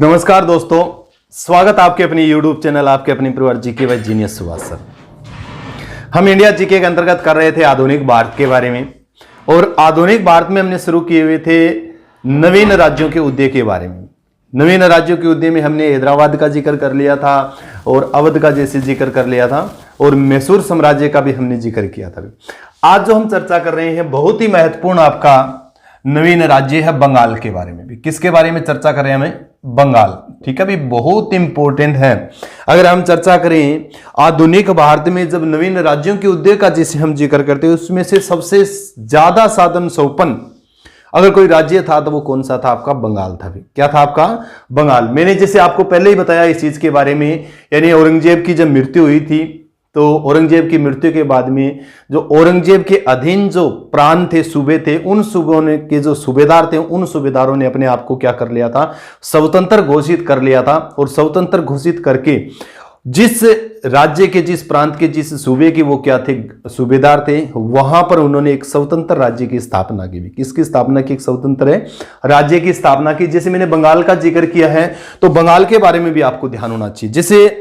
नमस्कार दोस्तों, स्वागत आपके अपनी YouTube चैनल आपके अपने परिवार GK by genius Subhash sir. हम इंडिया जीके के अंतर्गत कर रहे थे आधुनिक भारत के बारे में, और आधुनिक भारत में हमने शुरू किए हुए थे नवीन राज्यों के उदय के बारे में। नवीन राज्यों के उदय में हमने हैदराबाद का जिक्र कर लिया था और अवध का जैसे जिक्र कर लिया था, और मैसूर साम्राज्य का भी हमने जिक्र किया था। आज जो हम चर्चा कर रहे हैं बहुत ही महत्वपूर्ण आपका नवीन राज्य है बंगाल के बारे में भी। किसके बारे में चर्चा करें हमें? बंगाल। ठीक है भी, बहुत इंपॉर्टेंट है। अगर हम चर्चा करें आधुनिक भारत में जब नवीन राज्यों के उदय का जिसे हम जिक्र करते हैं, उसमें से सबसे ज्यादा साधन संपन्न अगर कोई राज्य था तो वो कौन सा था? आपका बंगाल था भी। क्या था आपका? बंगाल। मैंने जैसे आपको पहले ही बताया इस चीज के बारे में, यानी औरंगजेब की जब मृत्यु हुई थी तो औरंगजेब की मृत्यु के बाद में जो औरंगजेब के अधीन जो प्रांत थे, सूबे थे, उन सूबों ने के जो सूबेदार थे, उन सूबेदारों ने अपने आप को क्या कर लिया था? स्वतंत्र घोषित कर लिया था। और स्वतंत्र घोषित करके जिस राज्य के, जिस प्रांत के, जिस सूबे के वो क्या थे? सूबेदार थे, वहां पर उन्होंने एक स्वतंत्र राज्य की स्थापना की। किसकी स्थापना की? एक स्वतंत्र राज्य की स्थापना की। जैसे मैंने बंगाल का जिक्र किया है तो बंगाल के बारे में भी आपको ध्यान होना चाहिए। जैसे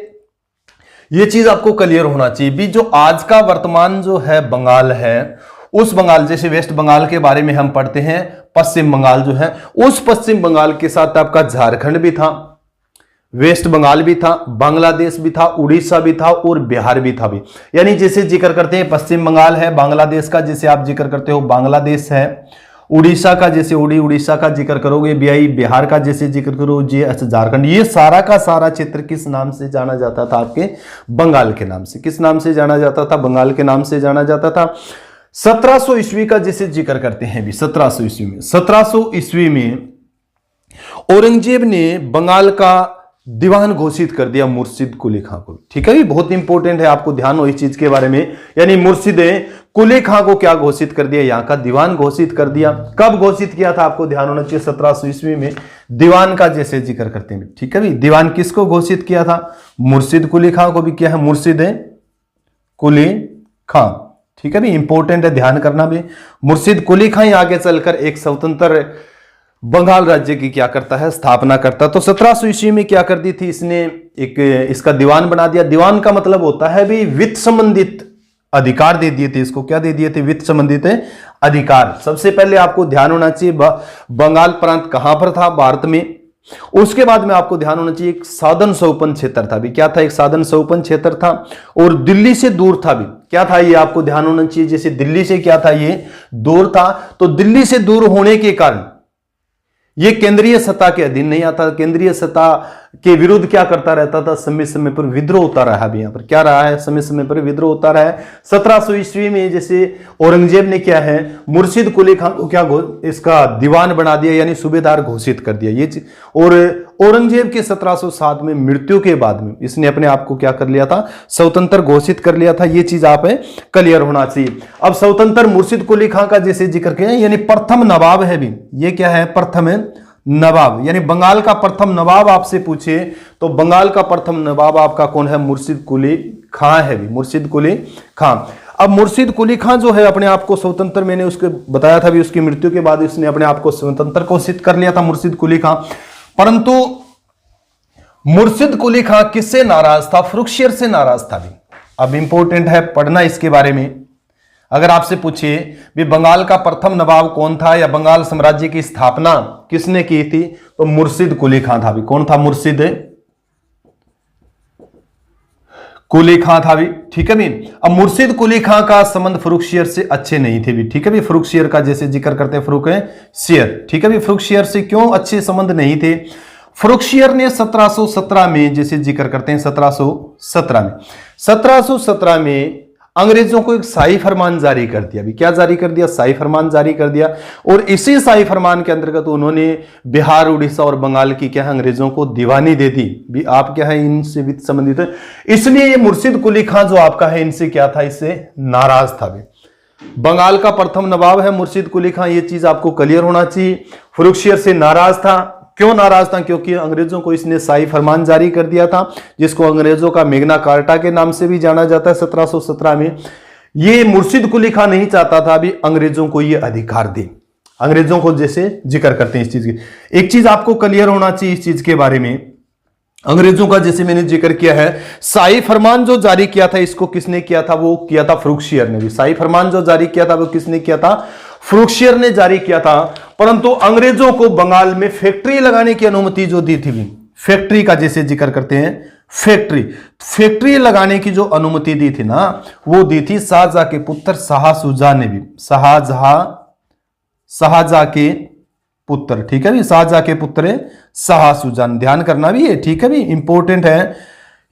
ये चीज आपको क्लियर होना चाहिए भी, जो आज का वर्तमान जो है बंगाल है, उस बंगाल, जैसे वेस्ट बंगाल के बारे में हम पढ़ते हैं, पश्चिम बंगाल जो है, उस पश्चिम बंगाल के साथ आपका झारखंड भी था, वेस्ट बंगाल भी था, बांग्लादेश भी था, उड़ीसा भी था और बिहार भी था भी। यानी जैसे जिक्र करते हैं पश्चिम बंगाल है, बांग्लादेश का जैसे आप जिक्र करते हो बांग्लादेश है, उड़ीसा का जैसे उड़ीसा का जिक्र करोगे, बिहार का जैसे जिक्र करो झारखंड, ये सारा का सारा क्षेत्र किस नाम से जाना जाता था? आपके बंगाल के नाम से। किस नाम से जाना जाता था? बंगाल के नाम से जाना जाता था। 1700 ईस्वी का जैसे जिक्र करते हैं भी, 1700 ईस्वी में औरंगजेब ने बंगाल का दीवान घोषित कर दिया मुर्शिद कुली खां को। ठीक है, ये बहुत इंपॉर्टेंट है, आपको ध्यान हो इस चीज के बारे में। यानी मुर्शिद कुली खां को क्या घोषित कर दिया? यहाँ का दीवान घोषित कर दिया। कब घोषित किया था? आपको ध्यान होना चाहिए 1700 ईस्वी में दीवान का जैसे जिक्र करते हैं। ठीक है भी, दीवान किसको घोषित किया था? मुर्शिद कुली खां को भी किया है, मुर्शिद कुली खां। ठीक है भी, इंपॉर्टेंट है, ध्यान करना भी। मुर्शिद कुली खां आगे चलकर एक स्वतंत्र बंगाल राज्य की क्या करता है? स्थापना करता। तो 1700 ईस्वी में क्या कर दी थी इसने? एक इसका दीवान बना दिया। दीवान का मतलब होता है भी वित्त संबंधित अधिकार दे दिए थे इसको। क्या दे दिए थे? वित्त संबंधित अधिकार। सबसे पहले आपको ध्यान होना चाहिए बंगाल प्रांत कहां पर था? भारत में। उसके बाद में आपको ध्यान होना चाहिए एक साधन संपन्न क्षेत्र था भी। क्या था? एक साधन संपन्न क्षेत्र था और दिल्ली से दूर था भी। क्या था? ये आपको ध्यान होना चाहिए। जैसे दिल्ली से क्या था? ये दूर था। तो दिल्ली से दूर होने के कारण ये केंद्रीय सत्ता के अधीन नहीं आता। केंद्रीय सत्ता के विरुद्ध क्या करता रहता था? समय समय पर विद्रोह होता रहा भी। यहां पर क्या रहा है? समय समय पर विद्रोह होता रहा है। 1700 ईस्वी में जैसे औरंगजेब ने क्या है, मुर्शिद कुली खां को क्या इसका दीवान बना दिया, यानी सूबेदार घोषित कर दिया ये चीज। और औरंगजेब के 1707 में मृत्यु के बाद में इसने अपने आप को क्या कर लिया था? स्वतंत्र घोषित कर लिया था। ये चीज आप क्लियर होना चाहिए। अब स्वतंत्र मुर्शिद कुली खां का जैसे जिक्र किया, यानी प्रथम नवाब है भी। ये क्या है? प्रथम नवाब, यानी बंगाल का प्रथम नवाब आपसे पूछे तो बंगाल का प्रथम नवाब आपका कौन है? मुर्शिद कुली खां है भी, मुर्शिद कुली खां। अब मुर्शिद कुली खां जो है अपने आप को स्वतंत्र, मैंने उसके बताया था भी, उसकी मृत्यु के बाद इसने अपने आप को स्वतंत्र घोषित कर लिया था मुर्शिद कुली खां। परंतु मुर्शिद कुली खां किससे नाराज था? फरुखसियर से नाराज था भी। अब इंपॉर्टेंट है पढ़ना इसके बारे में। अगर आपसे पूछिए भी बंगाल का प्रथम नवाब कौन था या बंगाल साम्राज्य की स्थापना किसने की थी, तो मुर्शिद कुली खां था भी। कौन था? मुर्शिद कुली खां था भी। ठीक है भी। अब मुर्शिद कुली खां का संबंध फरुखसियर से अच्छे नहीं थे भी। ठीक है भी, फरुखसियर का जैसे जिक्र करते हैं फरुखसियर। ठीक है भी, फरुखसियर से क्यों अच्छे संबंध नहीं थे? फरुखसियर ने 1717 में जैसे जिक्र करते हैं 1717 में अंग्रेजों को एक शाही फरमान जारी कर दिया भी। क्या जारी कर दिया? शाही फरमान जारी कर दिया। और इसी शाही फरमान के अंतर्गत उन्होंने बिहार, उड़ीसा और बंगाल की क्या है अंग्रेजों को दीवानी दे दी भी। आप क्या है इनसे वित्त संबंधित है, इसलिए ये मुर्शिद कुली खां जो आपका है इनसे क्या था? इससे नाराज था भी। बंगाल का प्रथम नवाब है मुर्शिद कुली खां, ये चीज आपको क्लियर होना चाहिए। फरुखसियर से नाराज था। क्यों नाराज था? क्योंकि अंग्रेजों को इसने शाही फरमान जारी कर दिया था, जिसको अंग्रेजों का मेग्ना कार्टा के नाम से भी जाना जाता है। 1717 में ये मुर्शिद कुली खां नहीं चाहता था अभी अंग्रेजों को ये अधिकार दे। अंग्रेजों को जैसे जिक्र करते हैं इस चीज की। एक चीज आपको क्लियर होना चाहिए इस चीज के बारे में, अंग्रेजों का जैसे मैंने जिक्र किया है, शाही फरमान जो जारी किया था इसको किसने किया था, वो किया था फ्रुक्शियर ने भी। शाही फरमान जो जारी किया था वो किसने किया था, फ्रुक्शियर ने जारी किया था। परंतु अंग्रेजों को बंगाल में फैक्ट्री लगाने की अनुमति जो दी थी, फैक्ट्री का जैसे जिक्र करते हैं, फैक्ट्री लगाने की जो अनुमति दी थी ना, वो दी थी शाहजहां के पुत्र शाह शुजा ने भी। शाहजहां के पुत्र, ठीक है भी, शाहजहां के पुत्र शाह शुजा, ध्यान करना भी है, ठीक है भी, इंपॉर्टेंट है।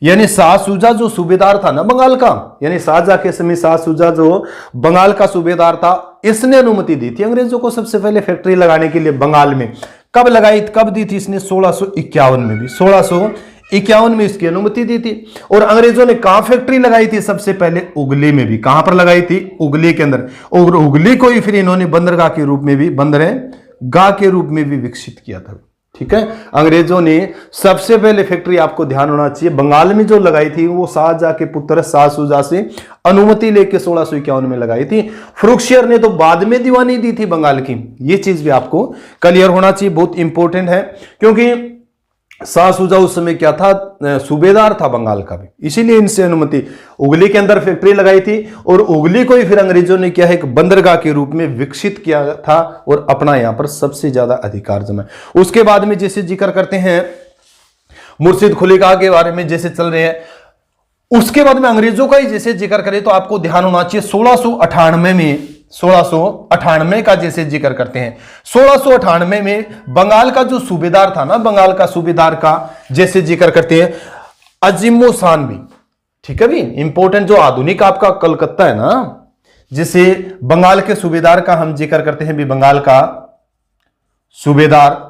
यानी शाह शुजा जो सूबेदार था ना बंगाल का, यानी शाहजहां के समय शाह शुजा जो बंगाल का सूबेदार था, इसने अनुमति दी थी अंग्रेजों को सबसे पहले फैक्ट्री लगाने के लिए बंगाल में। कब लगाई, कब दी थी इसने, 1651 में भी, 1651 में इसकी अनुमति दी थी। और अंग्रेजों ने कहां फैक्ट्री लगाई थी, सबसे पहले उगली में भी। कहां पर लगाई थी, उगली के अंदर। और उगली को ही फिर इन्होंने बंदरगाह के रूप में भी, बंदरगाह के रूप में भी विकसित किया था, ठीक है। अंग्रेजों ने सबसे पहले फैक्ट्री, आपको ध्यान होना चाहिए, बंगाल में जो लगाई थी वो शाहजहां के पुत्र शाह शुजा से अनुमति लेके 1651 में लगाई थी। फ्रुक्शियर ने तो बाद में दीवानी दी थी बंगाल की। ये चीज भी आपको क्लियर होना चाहिए, बहुत इंपॉर्टेंट है, क्योंकि शाह शुजा उस समय क्या था, सूबेदार था बंगाल का भी, इसीलिए इनसे अनुमति। उगली के अंदर फैक्ट्री लगाई थी और उगली को ही फिर अंग्रेजों ने क्या है, एक बंदरगाह के रूप में विकसित किया था और अपना यहां पर सबसे ज्यादा अधिकार जमाया। उसके बाद में जैसे जिक्र करते हैं मुर्शिद कुली खां के बारे में जैसे चल रहे हैं, उसके बाद में अंग्रेजों का ही जैसे जिक्र करें तो आपको ध्यान होना चाहिए 1698 का जैसे जिक्र करते हैं। 1698 में बंगाल का जो सूबेदार था ना, बंगाल का सूबेदार का जैसे जिक्र करते हैं अजीमो शान भी, ठीक है भी, इंपॉर्टेंट जो आधुनिक आपका कलकत्ता है ना, जिसे बंगाल के सूबेदार का हम जिक्र करते हैं भी, बंगाल का सूबेदार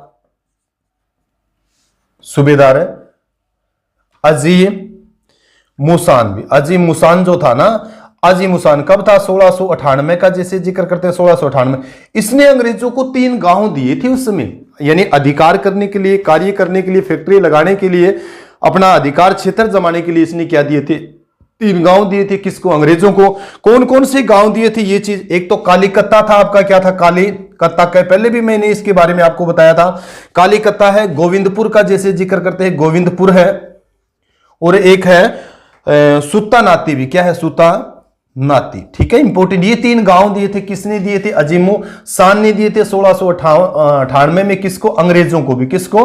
है अजीम मुसान भी। अजीम मुसान जो था ना, अजीम मुसान कब था, 1698 का जैसे जिक्र करते हैं, 1698। इसने अंग्रेजों को 3 गांव दिए थे उस समय, यानी अधिकार करने के लिए, कार्य करने के लिए, फैक्ट्री लगाने के लिए, अपना अधिकार क्षेत्र जमाने के लिए इसने क्या दिए थे, 3 गांव दिए थे। किसको, अंग्रेजों को। कौन कौन से गांव दिए थे ये चीज, एक तो कालीकत्ता था आपका, क्या था, कालीकत्ता का, पहले भी मैंने इसके बारे में आपको बताया था। कालीकत्ता है, गोविंदपुर का जैसे जिक्र करते हैं, गोविंदपुर है, और एक है सुत्ता नाती भी, क्या है, सुत्ता नाती, ठीक है, इंपोर्टेंट। ये 3 गांव दिए थे, किसने दिए थे, अजीमो शान ने दिए थे 1698 में। किसको, अंग्रेजों को भी, किसको,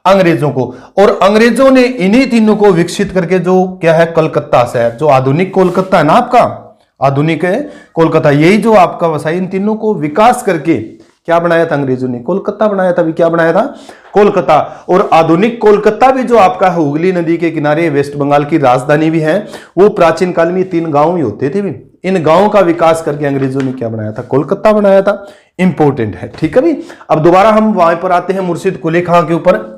अंग्रेजों को। और अंग्रेजों ने इन्हीं तीनों को विकसित करके जो क्या है, कलकत्ता शहर, जो आधुनिक कोलकाता है ना आपका, आधुनिक है कोलकाता, यही जो आपका वसाई, इन तीनों को विकास करके क्या बनाया था अंग्रेजों ने, कोलकाता बनाया था भी। क्या बनाया था, कोलकाता। और आधुनिक कोलकाता भी जो आपका है हुगली नदी के किनारे, वेस्ट बंगाल की राजधानी भी है, वो प्राचीन काल में 3 गांव ही होते थे भी। इन गांवों का विकास करके अंग्रेजों ने क्या बनाया था, कोलकाता बनाया था, इंपॉर्टेंट है, ठीक है भी। अब दोबारा हम वहां पर आते हैं मुर्शिद कुली खां के ऊपर।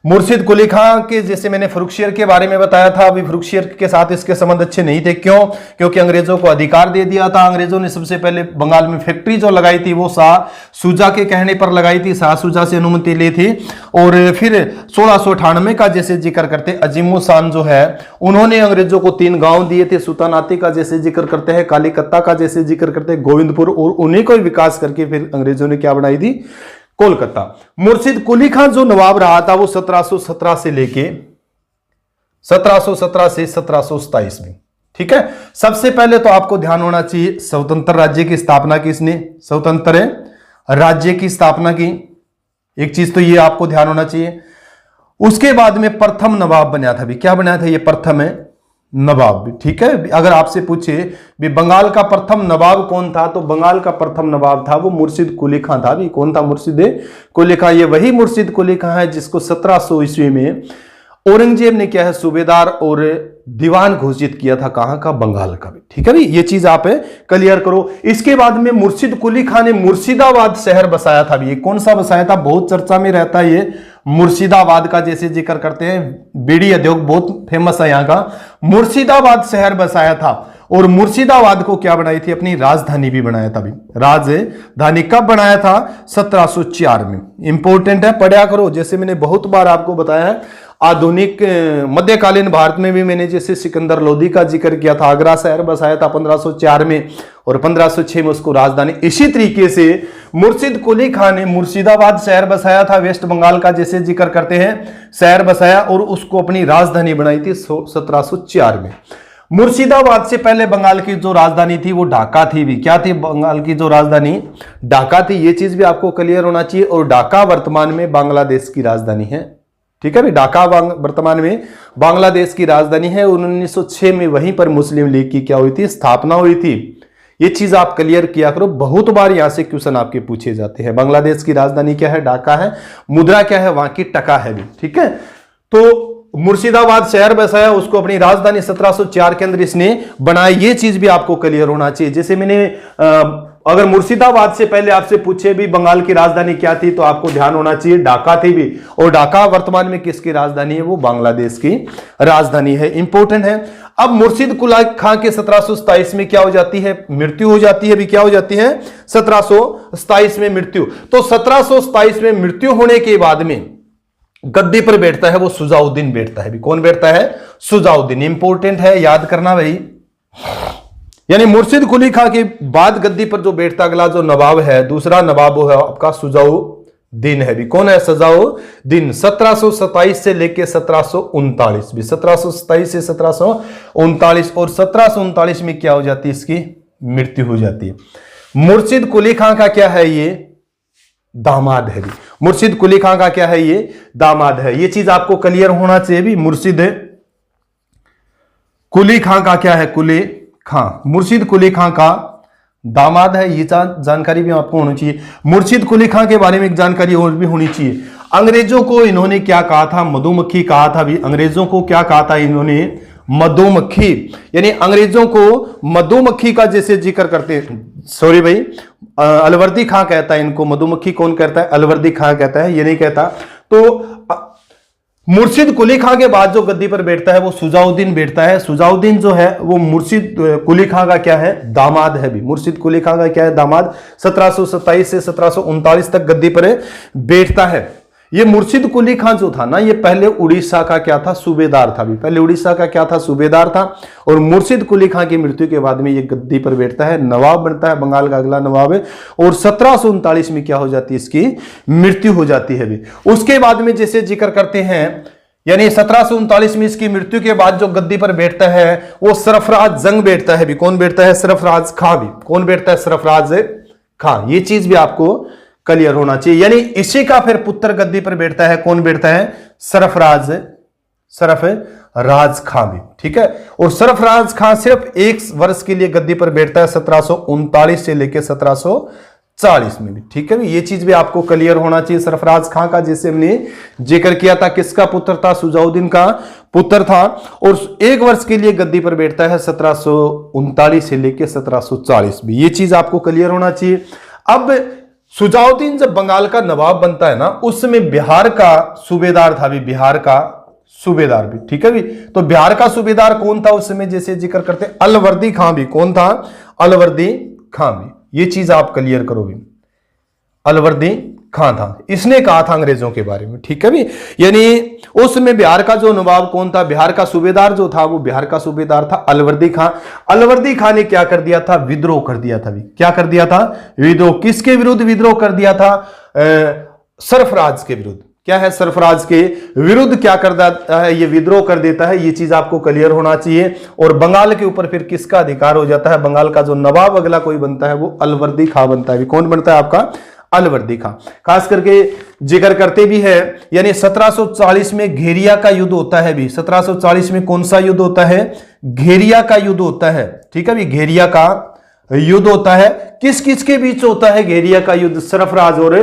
मुर्शिद कुली खां के जैसे मैंने फ्रुक्शियर के बारे में बताया था, अभी फ्रुक्शियर के साथ इसके संबंध अच्छे नहीं थे। क्यों, क्योंकि अंग्रेजों को अधिकार दे दिया था। अंग्रेजों ने सबसे पहले बंगाल में फैक्ट्री जो लगाई थी वो शाह शुजा के कहने पर लगाई थी, शाह शुजा से अनुमति ली थी। और फिर 1698 का जैसे जिक्र करते अजीमो शान जो है, उन्होंने अंग्रेजों को 3 गांव दिए थे, सुल्तानाती का जैसे जिक्र करते हैं, कालीकत्ता का जैसे जिक्र करते हैं, गोविंदपुर, और उन्हीं को विकास करके फिर अंग्रेजों ने क्या बनाई थी, कोलकाता। मुर्शिद कुली खां जो नवाब रहा था वो 1717 से लेके 1717 से 1727 में, ठीक है। सबसे पहले तो आपको ध्यान होना चाहिए स्वतंत्र राज्य की स्थापना की इसने, स्वतंत्र राज्य की स्थापना की, एक चीज तो ये आपको ध्यान होना चाहिए। उसके बाद में प्रथम नवाब बना था भी, क्या बना था ये, प्रथम है नवाब भी, ठीक है। अगर आपसे पूछे भी बंगाल का प्रथम नवाब कौन था, तो बंगाल का प्रथम नवाब था वो मुर्शिद कुली खां था भी। कौन था, मुर्शिद कुली खां। ये वही मुर्शिद कुली खां है जिसको 1700 ईस्वी में औरंगजेब ने क्या है, सूबेदार और दीवान घोषित किया था, कहां का, बंगाल का भी, ठीक है भी। ये चीज आप क्लियर करो। इसके बाद में मुर्शिद कुली खां ने मुर्शिदाबाद शहर बसाया था भी। ये कौन सा बसाया था, बहुत चर्चा में रहता है ये, मुर्शिदाबाद का जैसे जिक्र करते हैं, बीड़ी उद्योग बहुत फेमस है यहाँ का। मुर्शिदाबाद शहर बसाया था और मुर्शिदाबाद को क्या बनाई थी, अपनी राजधानी भी बनाया था। अभी राजधानी कब बनाया था, 1704 में। इंपॉर्टेंट है, पढ़ा करो। जैसे मैंने बहुत बार आपको बताया है, आधुनिक मध्यकालीन भारत में भी मैंने जैसे सिकंदर लोदी का जिक्र किया था, आगरा शहर बसाया था 1504 में और 1506 में उसको राजधानी। इसी तरीके से मुर्शिद कुली खान ने मुर्शिदाबाद शहर बसाया था, वेस्ट बंगाल का जैसे जिक्र करते हैं, शहर बसाया और उसको अपनी राजधानी बनाई थी 1704 में। मुर्शिदाबाद से पहले बंगाल की जो राजधानी थी वो ढाका थी भी। क्या थी बंगाल की जो राजधानी, ढाका थी। ये चीज भी आपको क्लियर होना चाहिए। और ढाका वर्तमान में बांग्लादेश की राजधानी है, ठीक है भाई। ढाका वर्तमान में बांग्लादेश की राजधानी है। 1906 में वहीं पर मुस्लिम लीग की क्या हुई थी, स्थापना हुई थी। ये चीज आप क्लियर किया करो, बहुत बार यहां से क्वेश्चन आपके पूछे जाते हैं। बांग्लादेश की राजधानी क्या है, ढाका है। मुद्रा क्या है, वहां की टका है भी, ठीक है। तो मुर्शिदाबाद शहर बसाया, उसको अपनी राजधानी 1704 के अंदर इसने बनाया। ये चीज भी आपको क्लियर होना चाहिए। जैसे मैंने अगर मुर्शिदाबाद से पहले आपसे पूछे भी बंगाल की राजधानी क्या थी, तो आपको ध्यान होना चाहिए ढाका थी भी। और ढाका वर्तमान में किसकी राजधानी है, वो बांग्लादेश की राजधानी है। इंपॉर्टेंट है। अब मुर्शिद कुली खां के 1727 में क्या हो जाती है, मृत्यु हो जाती है भी। क्या हो जाती है, 1727 में मृत्यु। तो 1727 में मृत्यु होने के बाद में गद्दी पर बैठता है वो सुजाउद्दीन बैठता है भी। कौन बैठता है, सुजाउद्दीन। इंपॉर्टेंट है, याद करना भाई। यानी मुर्शिद कुली खां के बाद गद्दी पर जो बैठता अगला जो नवाब है, दूसरा नवाब वो है आपका सुजाउद्दीन है भी। कौन है, सुजाउद्दीन। 1727 से लेके 1739 भी, 1727 से 1739। और 1739 में क्या हो जाती है, इसकी मृत्यु हो जाती है। मुर्शिद कुली खां का क्या है, ये दामाद है भी। मुर्शिद कुली खां का क्या है, ये दामाद है। ये चीज आपको क्लियर होना चाहिए भी। मुर्शिद कुली खां का क्या है, कुली खां, मुर्शिद कुली खां का दामाद है। ये जानकारी भी आपको होनी चाहिए। मुर्शिद कुली खां के बारे में एक जानकारी और भी होनी चाहिए। अंग्रेजों को इन्होंने क्या कहा था, मधुमक्खी कहा था भी। अंग्रेजों को क्या कहा था इन्होंने, मधुमक्खी। यानी अंग्रेजों को मधुमक्खी का जैसे जिक्र करते हैं, सॉरी भाई, अलवर्दी खां कहता है इनको। मधुमक्खी कौन कहता है, अलवर्दी खां कहता है, ये नहीं कहता। तो मुर्शिद कुली खां के बाद जो गद्दी पर बैठता है वो सुजाउद्दीन बैठता है। सुजाउद्दीन जो है वो मुर्शिद कुली खां का क्या है, दामाद है भी। मुर्शिद कुली खां का क्या है, दामाद। 1727 से 1739 तक गद्दी पर बैठता है। ये मुर्शिद कुली खां जो था ना, ये पहले उड़ीसा का क्या था, सूबेदार था भी। पहले उड़ीसा का क्या था, सूबेदार था। और मुर्शिद कुली खां की मृत्यु के बाद में ये गद्दी पर बैठता है, नवाब बनता है, बंगाल का अगला नवाब है। और 1739 में क्या हो जाती है, इसकी मृत्यु हो जाती है भी। उसके बाद में जैसे जिक्र करते हैं, यानी 1739 में इसकी मृत्यु के बाद जो गद्दी पर बैठता है वो सरफराज जंग बैठता है भी। कौन बैठता है, सरफराज खां भी। कौन बैठता है, सरफराज खां। ये चीज भी आपको क्लियर होना चाहिए। यानी इसी का फिर पुत्र गद्दी पर बैठता है। कौन बैठता है, सरफराज खां भी, ठीक है। और सरफराज खां सिर्फ 1 वर्ष के लिए गद्दी पर बैठता है, 1739 से लेकर 1740 में भी, ठीक है। ये चीज भी आपको क्लियर होना चाहिए। सरफराज खां का जैसे हमने जिक्र किया था, किसका पुत्र था, सुजाउद्दीन का पुत्र था। और 1 वर्ष के लिए गद्दी पर बैठता है 1739 से लेकर 1740 में। ये चीज आपको क्लियर होना चाहिए। अब सुजाउद्दीन जब बंगाल का नवाब बनता है ना, उस समय बिहार का सूबेदार था भी। बिहार का सूबेदार भी, ठीक है भी। तो बिहार का सूबेदार कौन था उस समय, जैसे जिक्र करते हैं, अलवर्दी खां भी। कौन था, अलवर्दी खां भी। ये चीज आप क्लियर करो भी। अलवर्दी खां था, इसने कहा था अंग्रेजों के बारे में, ठीक है भी। यानी उस समय बिहार का जो नवाब कौन था, बिहार का सूबेदार जो था, वो बिहार का सूबेदार था अलवर्दी खां। अलवर्दी खां ने क्या कर दिया था, विद्रोह कर दिया था भी। क्या कर दिया था, विद्रोह। किसके विरुद्ध विद्रोह कर दिया था, सरफराज के विरुद्ध। क्या है, सरफराज के विरुद्ध क्या कर देता है, ये विद्रोह कर देता है। ये चीज आपको क्लियर होना चाहिए। और बंगाल के ऊपर फिर किसका अधिकार हो जाता है, बंगाल का जो नवाब अगला कोई बनता है वो अलवर्दी खां बनता है। कौन बनता है आपका, अलवर्दी खां। खास करके जिक्र करते भी है, यानी 1740 में घेरिया का युद्ध होता है भी। 1740 में कौन सा युद्ध होता है, घेरिया का युद्ध होता है, ठीक है भी। घेरिया का युद्ध होता है। किस किस के बीच होता है घेरिया का युद्ध, सरफराज और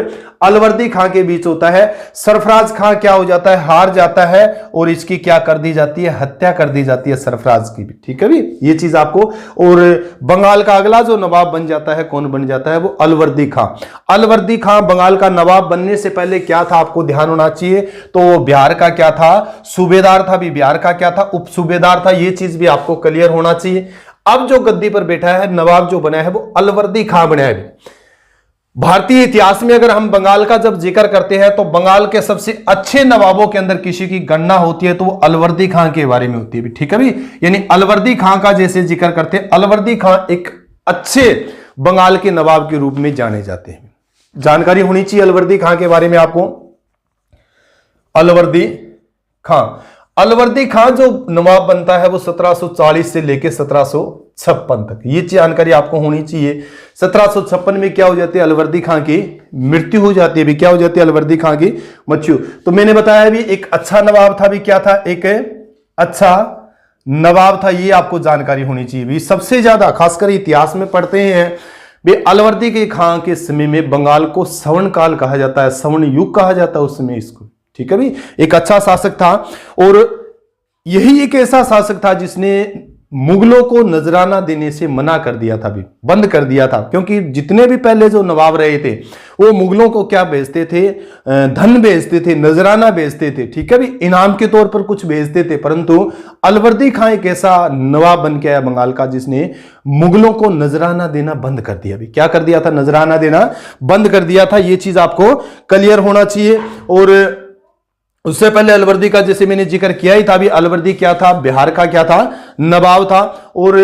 अलवर्दी खां के बीच होता है। सरफराज खां क्या हो जाता है, हार जाता है और इसकी क्या कर दी जाती है, हत्या कर दी जाती है सरफराज की भी, ठीक है भी। ये चीज आपको। और बंगाल का अगला जो नवाब बन जाता है, कौन बन जाता है, वो अलवर्दी खां। अलवर्दी खां बंगाल का नवाब बनने से पहले क्या था, आपको ध्यान होना चाहिए। तो बिहार का क्या था, सूबेदार था भी। बिहार का क्या था, उप सूबेदार था। ये चीज भी आपको क्लियर होना चाहिए। अब जो गद्दी पर बैठा है नवाब जो बना है वो अलवर्दी खां बना है। भारतीय इतिहास में अगर हम बंगाल का जब जिक्र करते हैं तो बंगाल के सबसे अच्छे नवाबों के अंदर किसी की गणना होती है तो वो अलवर्दी खां के बारे में होती है, ठीक है भी। यानी अलवर्दी खां का जैसे जिक्र करते हैं, अलवर्दी खां एक अच्छे बंगाल के नवाब के रूप में जाने जाते हैं। जानकारी होनी चाहिए अलवर्दी खां के बारे में आपको। अलवर्दी खां, अलवर्दी खां जो नवाब बनता है वो 1740 से लेकर 1756 तक, ये जानकारी आपको होनी चाहिए। 1756 में क्या हो जाती है, अलवर्दी खां की मृत्यु हो जाती है भी। क्या हो जाती है, अलवर्दी खां की मृत्यु। तो मैंने बताया भी एक अच्छा नवाब था भी, क्या था, एक अच्छा नवाब था, ये आपको जानकारी होनी चाहिए भी। सबसे ज्यादा खासकर इतिहास में पढ़ते हैं भी अलवर्दी के खां के समय में बंगाल को स्वर्ण काल कहा जाता है, स्वर्ण युग कहा जाता है उस समय इसको, ठीक है भी। एक अच्छा शासक था और यही एक ऐसा शासक था जिसने मुगलों को नजराना देने से मना कर दिया था भी, बंद कर दिया था। क्योंकि जितने भी पहले जो नवाब रहे थे वो मुगलों को क्या भेजते थे, धन भेजते थे, नजराना भेजते थे, ठीक है भी, इनाम के तौर पर कुछ भेजते थे। परंतु अलवर्दी खां एक ऐसा नवाब बन के आया बंगाल का जिसने मुगलों को नजराना देना बंद कर दिया भी। क्या कर दिया था, नजराना देना बंद कर दिया था। ये चीज आपको क्लियर होना चाहिए। और उससे पहले अलवर्दी का जैसे मैंने जिक्र किया ही था भी, अलवर्दी क्या था, बिहार का क्या था, नवाब था। और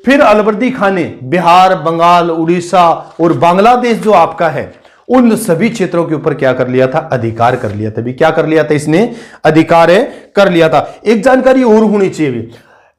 फिर अलवर्दी खान ने बिहार, बंगाल, उड़ीसा और बांग्लादेश जो आपका है उन सभी क्षेत्रों के ऊपर क्या कर लिया था, अधिकार कर लिया था भी। क्या कर लिया था, इसने अधिकार कर लिया था। एक जानकारी और होनी चाहिए भी,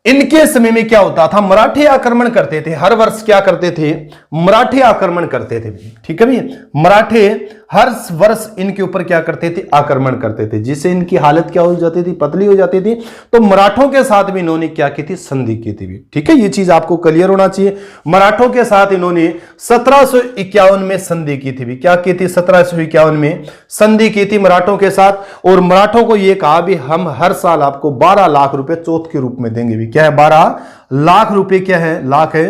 इनके समय में क्या होता था, मराठे आक्रमण करते थे। हर वर्ष क्या करते थे, मराठे आक्रमण करते थे, ठीक है भी। मराठे हर वर्ष इनके ऊपर क्या करते थे, आक्रमण करते थे, जिससे इनकी हालत क्या हो जाती थी, पतली हो जाती थी। तो मराठों के साथ भी इन्होंने क्या की थी, संधि की थी भी, ठीक है। ये चीज आपको क्लियर होना चाहिए। मराठों के साथ इन्होंने 1751 में संधि की थी भी। क्या की थी, 1751 में संधि की थी मराठों के साथ। और मराठों को यह कहा भी हम हर साल आपको 12 लाख रुपए चौथ के रूप में देंगे भी। क्या है, 12 लाख रुपए, क्या है, लाख है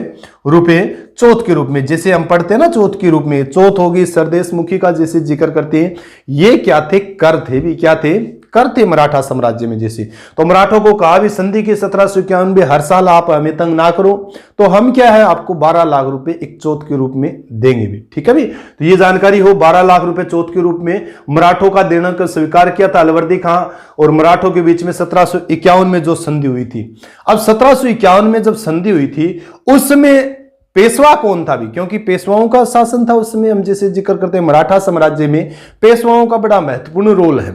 रुपए चौथ के रूप में। जैसे हम पढ़ते हैं ना चौथ के रूप में, चौथ होगी सरदेश मुखी का जैसे जिक्र करते हैं। ये क्या थे, कर थे भी। क्या थे, कर थे मराठा साम्राज्य में जैसे। तो मराठों को कहा भी संधि के 1751 में हर साल आप हमें तंग ना करो, तो हम क्या है आपको 12 लाख रुपए एक चौथ के रूप में देंगे भी, ठीक है भी। तो ये जानकारी हो, 12 लाख रुपए चौथ के रूप में मराठों का देना कर स्वीकार किया था अलवर्दी खां और मराठों के बीच में 1751 में जो संधि हुई थी। अब 1751 में जब संधि हुई थी उस समय पेशवा कौन था भी, क्योंकि पेशवाओं का शासन था उस समय। हम जैसे जिक्र करते हैं मराठा साम्राज्य में पेशवाओं का बड़ा महत्वपूर्ण रोल है।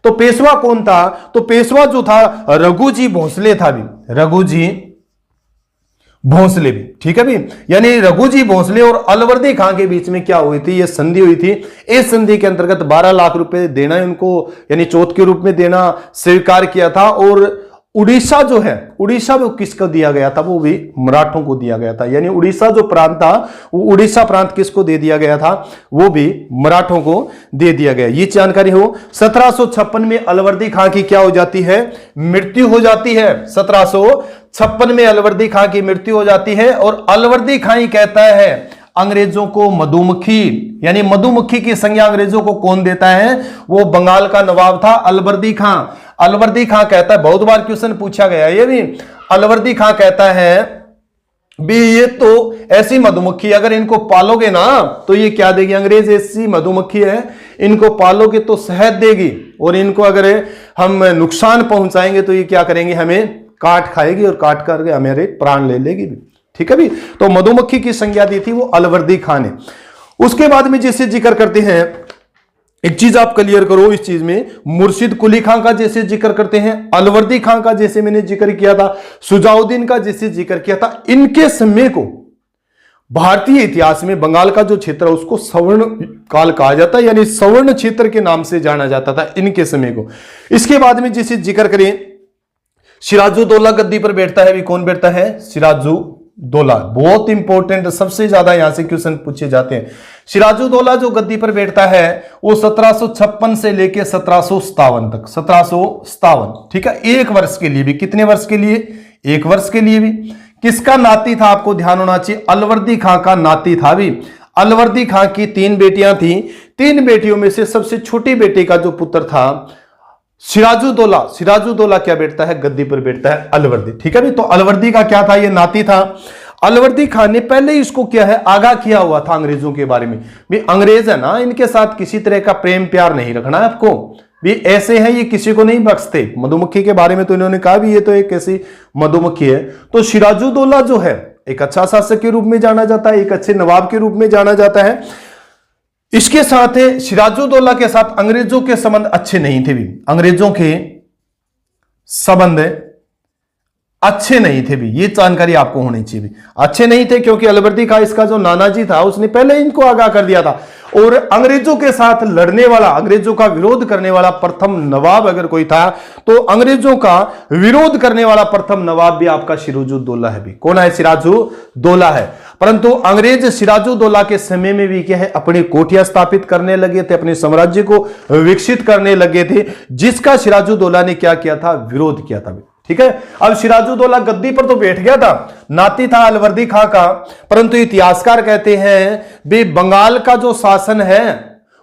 तो पेशवा कौन था, तो पेशवा जो था रघुजी भोसले था भी, रघुजी भोसले भी, ठीक है भी। यानी रघुजी भोसले और अलवर्दी खां के बीच में क्या हुई थी, ये संधि हुई थी। इस संधि के अंतर्गत 12 लाख रुपए देना उनको यानी चौथ के रूप में देना स्वीकार किया था। और उड़ीसा जो है, उड़ीसा वो किसको दिया गया था, वो भी मराठों को दिया गया था। यानी उड़ीसा जो प्रांत था वो उड़ीसा प्रांत किसको दे दिया गया था, वो भी मराठों को दे दिया गया। ये जानकारी हो। 1756 में अलवर्दी खां की क्या हो जाती है, मृत्यु हो जाती है। 1756 में अलवर्दी खां की मृत्यु हो जाती है। और अलवर्दी खां ही कहता है अंग्रेजों को मधुमक्खी, यानी मधुमक्खी की संज्ञा अंग्रेजों को कौन देता है, वो बंगाल का नवाब था अलवर्दी खां। अलवर्दी खां कहता है, बहुत बार क्वेश्चन पूछा गया ये भी, अलवर्दी खां कहता है भी ये तो ऐसी मधुमक्खी अगर इनको पालोगे ना तो ये क्या देगी, अंग्रेज ऐसी मधुमक्खी है इनको पालोगे तो शहद देगी, और इनको अगर हम नुकसान पहुंचाएंगे तो ये क्या करेंगे, हमें काट खाएगी और काट करके हमारे प्राण ले लेगी भी, ठीक है भी। तो मधुमक्खी की संज्ञा दी थी वो अलवर्दी खां ने। उसके बाद में जैसे जिक्र करते हैं, एक चीज आप क्लियर करो इस चीज में, मुर्शिद कुली खां का जैसे जिक्र करते हैं, अलवर्दी खां का जैसे मैंने जिक्र किया था, सुजाउद्दीन का जैसे जिक्र किया था, इनके समय को भारतीय इतिहास में बंगाल का जो क्षेत्र है उसको सवर्ण काल कहा जाता है, यानी सवर्ण क्षेत्र के नाम से जाना जाता था इनके समय को। इसके बाद में जैसे जिक्र करें, सिराजुद्दौला गद्दी पर बैठता है, भी कौन बैठता है, सिराजुद्दौला। बहुत इंपॉर्टेंट, सबसे ज्यादा यहां से क्वेश्चन पूछे जाते हैं। सिराजुद्दौला जो गद्दी पर बैठता है वो 1756 से लेकर 1757 तक, 1757, ठीक है, एक वर्ष के लिए भी। कितने वर्ष के लिए, एक वर्ष के लिए भी। किसका नाती था, आपको ध्यान होना चाहिए, अलवर्दी खां का नाती था भी। अलवर्दी खां की 3 बेटियां थी, 3 बेटियों में से सबसे छोटी बेटी का जो पुत्र था सिराजुद्दौला क्या बैठता है, गद्दी पर बैठता है अलवर्दी। ठीक है भी, तो अलवर्दी का क्या था, ये नाती था। अलवर्दी खान ने पहले ही इसको क्या है, आगाह किया हुआ था अंग्रेजों के बारे में भी, अंग्रेज है ना, इनके साथ किसी तरह का प्रेम प्यार नहीं रखना है आपको भी, ऐसे हैं ये किसी को नहीं बख्शते। मधुमक्खी के बारे में तो इन्होंने कहा भी ये तो एक ऐसी मधुमक्खी है। तो सिराजुद्दौला जो है एक अच्छा शासक के रूप में जाना जाता है, एक अच्छे नवाब के रूप में जाना जाता है। इसके साथ सिराजुद्दौला के साथ अंग्रेजों के संबंध अच्छे नहीं थे भी, अंग्रेजों के संबंध अच्छे नहीं थे भी, ये जानकारी आपको होनी चाहिए भी, अच्छे नहीं थे क्योंकि अलवर्दी खां इसका जो नाना जी था उसने पहले इनको आगाह कर दिया था। और अंग्रेजों के साथ लड़ने वाला, अंग्रेजों का विरोध करने वाला प्रथम नवाब अगर कोई था तो अंग्रेजों का विरोध करने वाला प्रथम नवाब भी आपका सिराजुद्दौला है भी। कौन है, सिराजुद्दौला है। परंतु अंग्रेज सिराजुद्दौला के समय में भी क्या है, अपनी कोठियां स्थापित करने लगे थे, अपने साम्राज्य को विकसित करने लगे थे, जिसका सिराजुद्दौला ने क्या किया था, विरोध किया था। ठीक है, अब सिराजुद्दौला गद्दी पर तो बैठ गया था, नाती था अलवर्दी खां का, परंतु इतिहासकार कहते हैं भी बंगाल का जो शासन है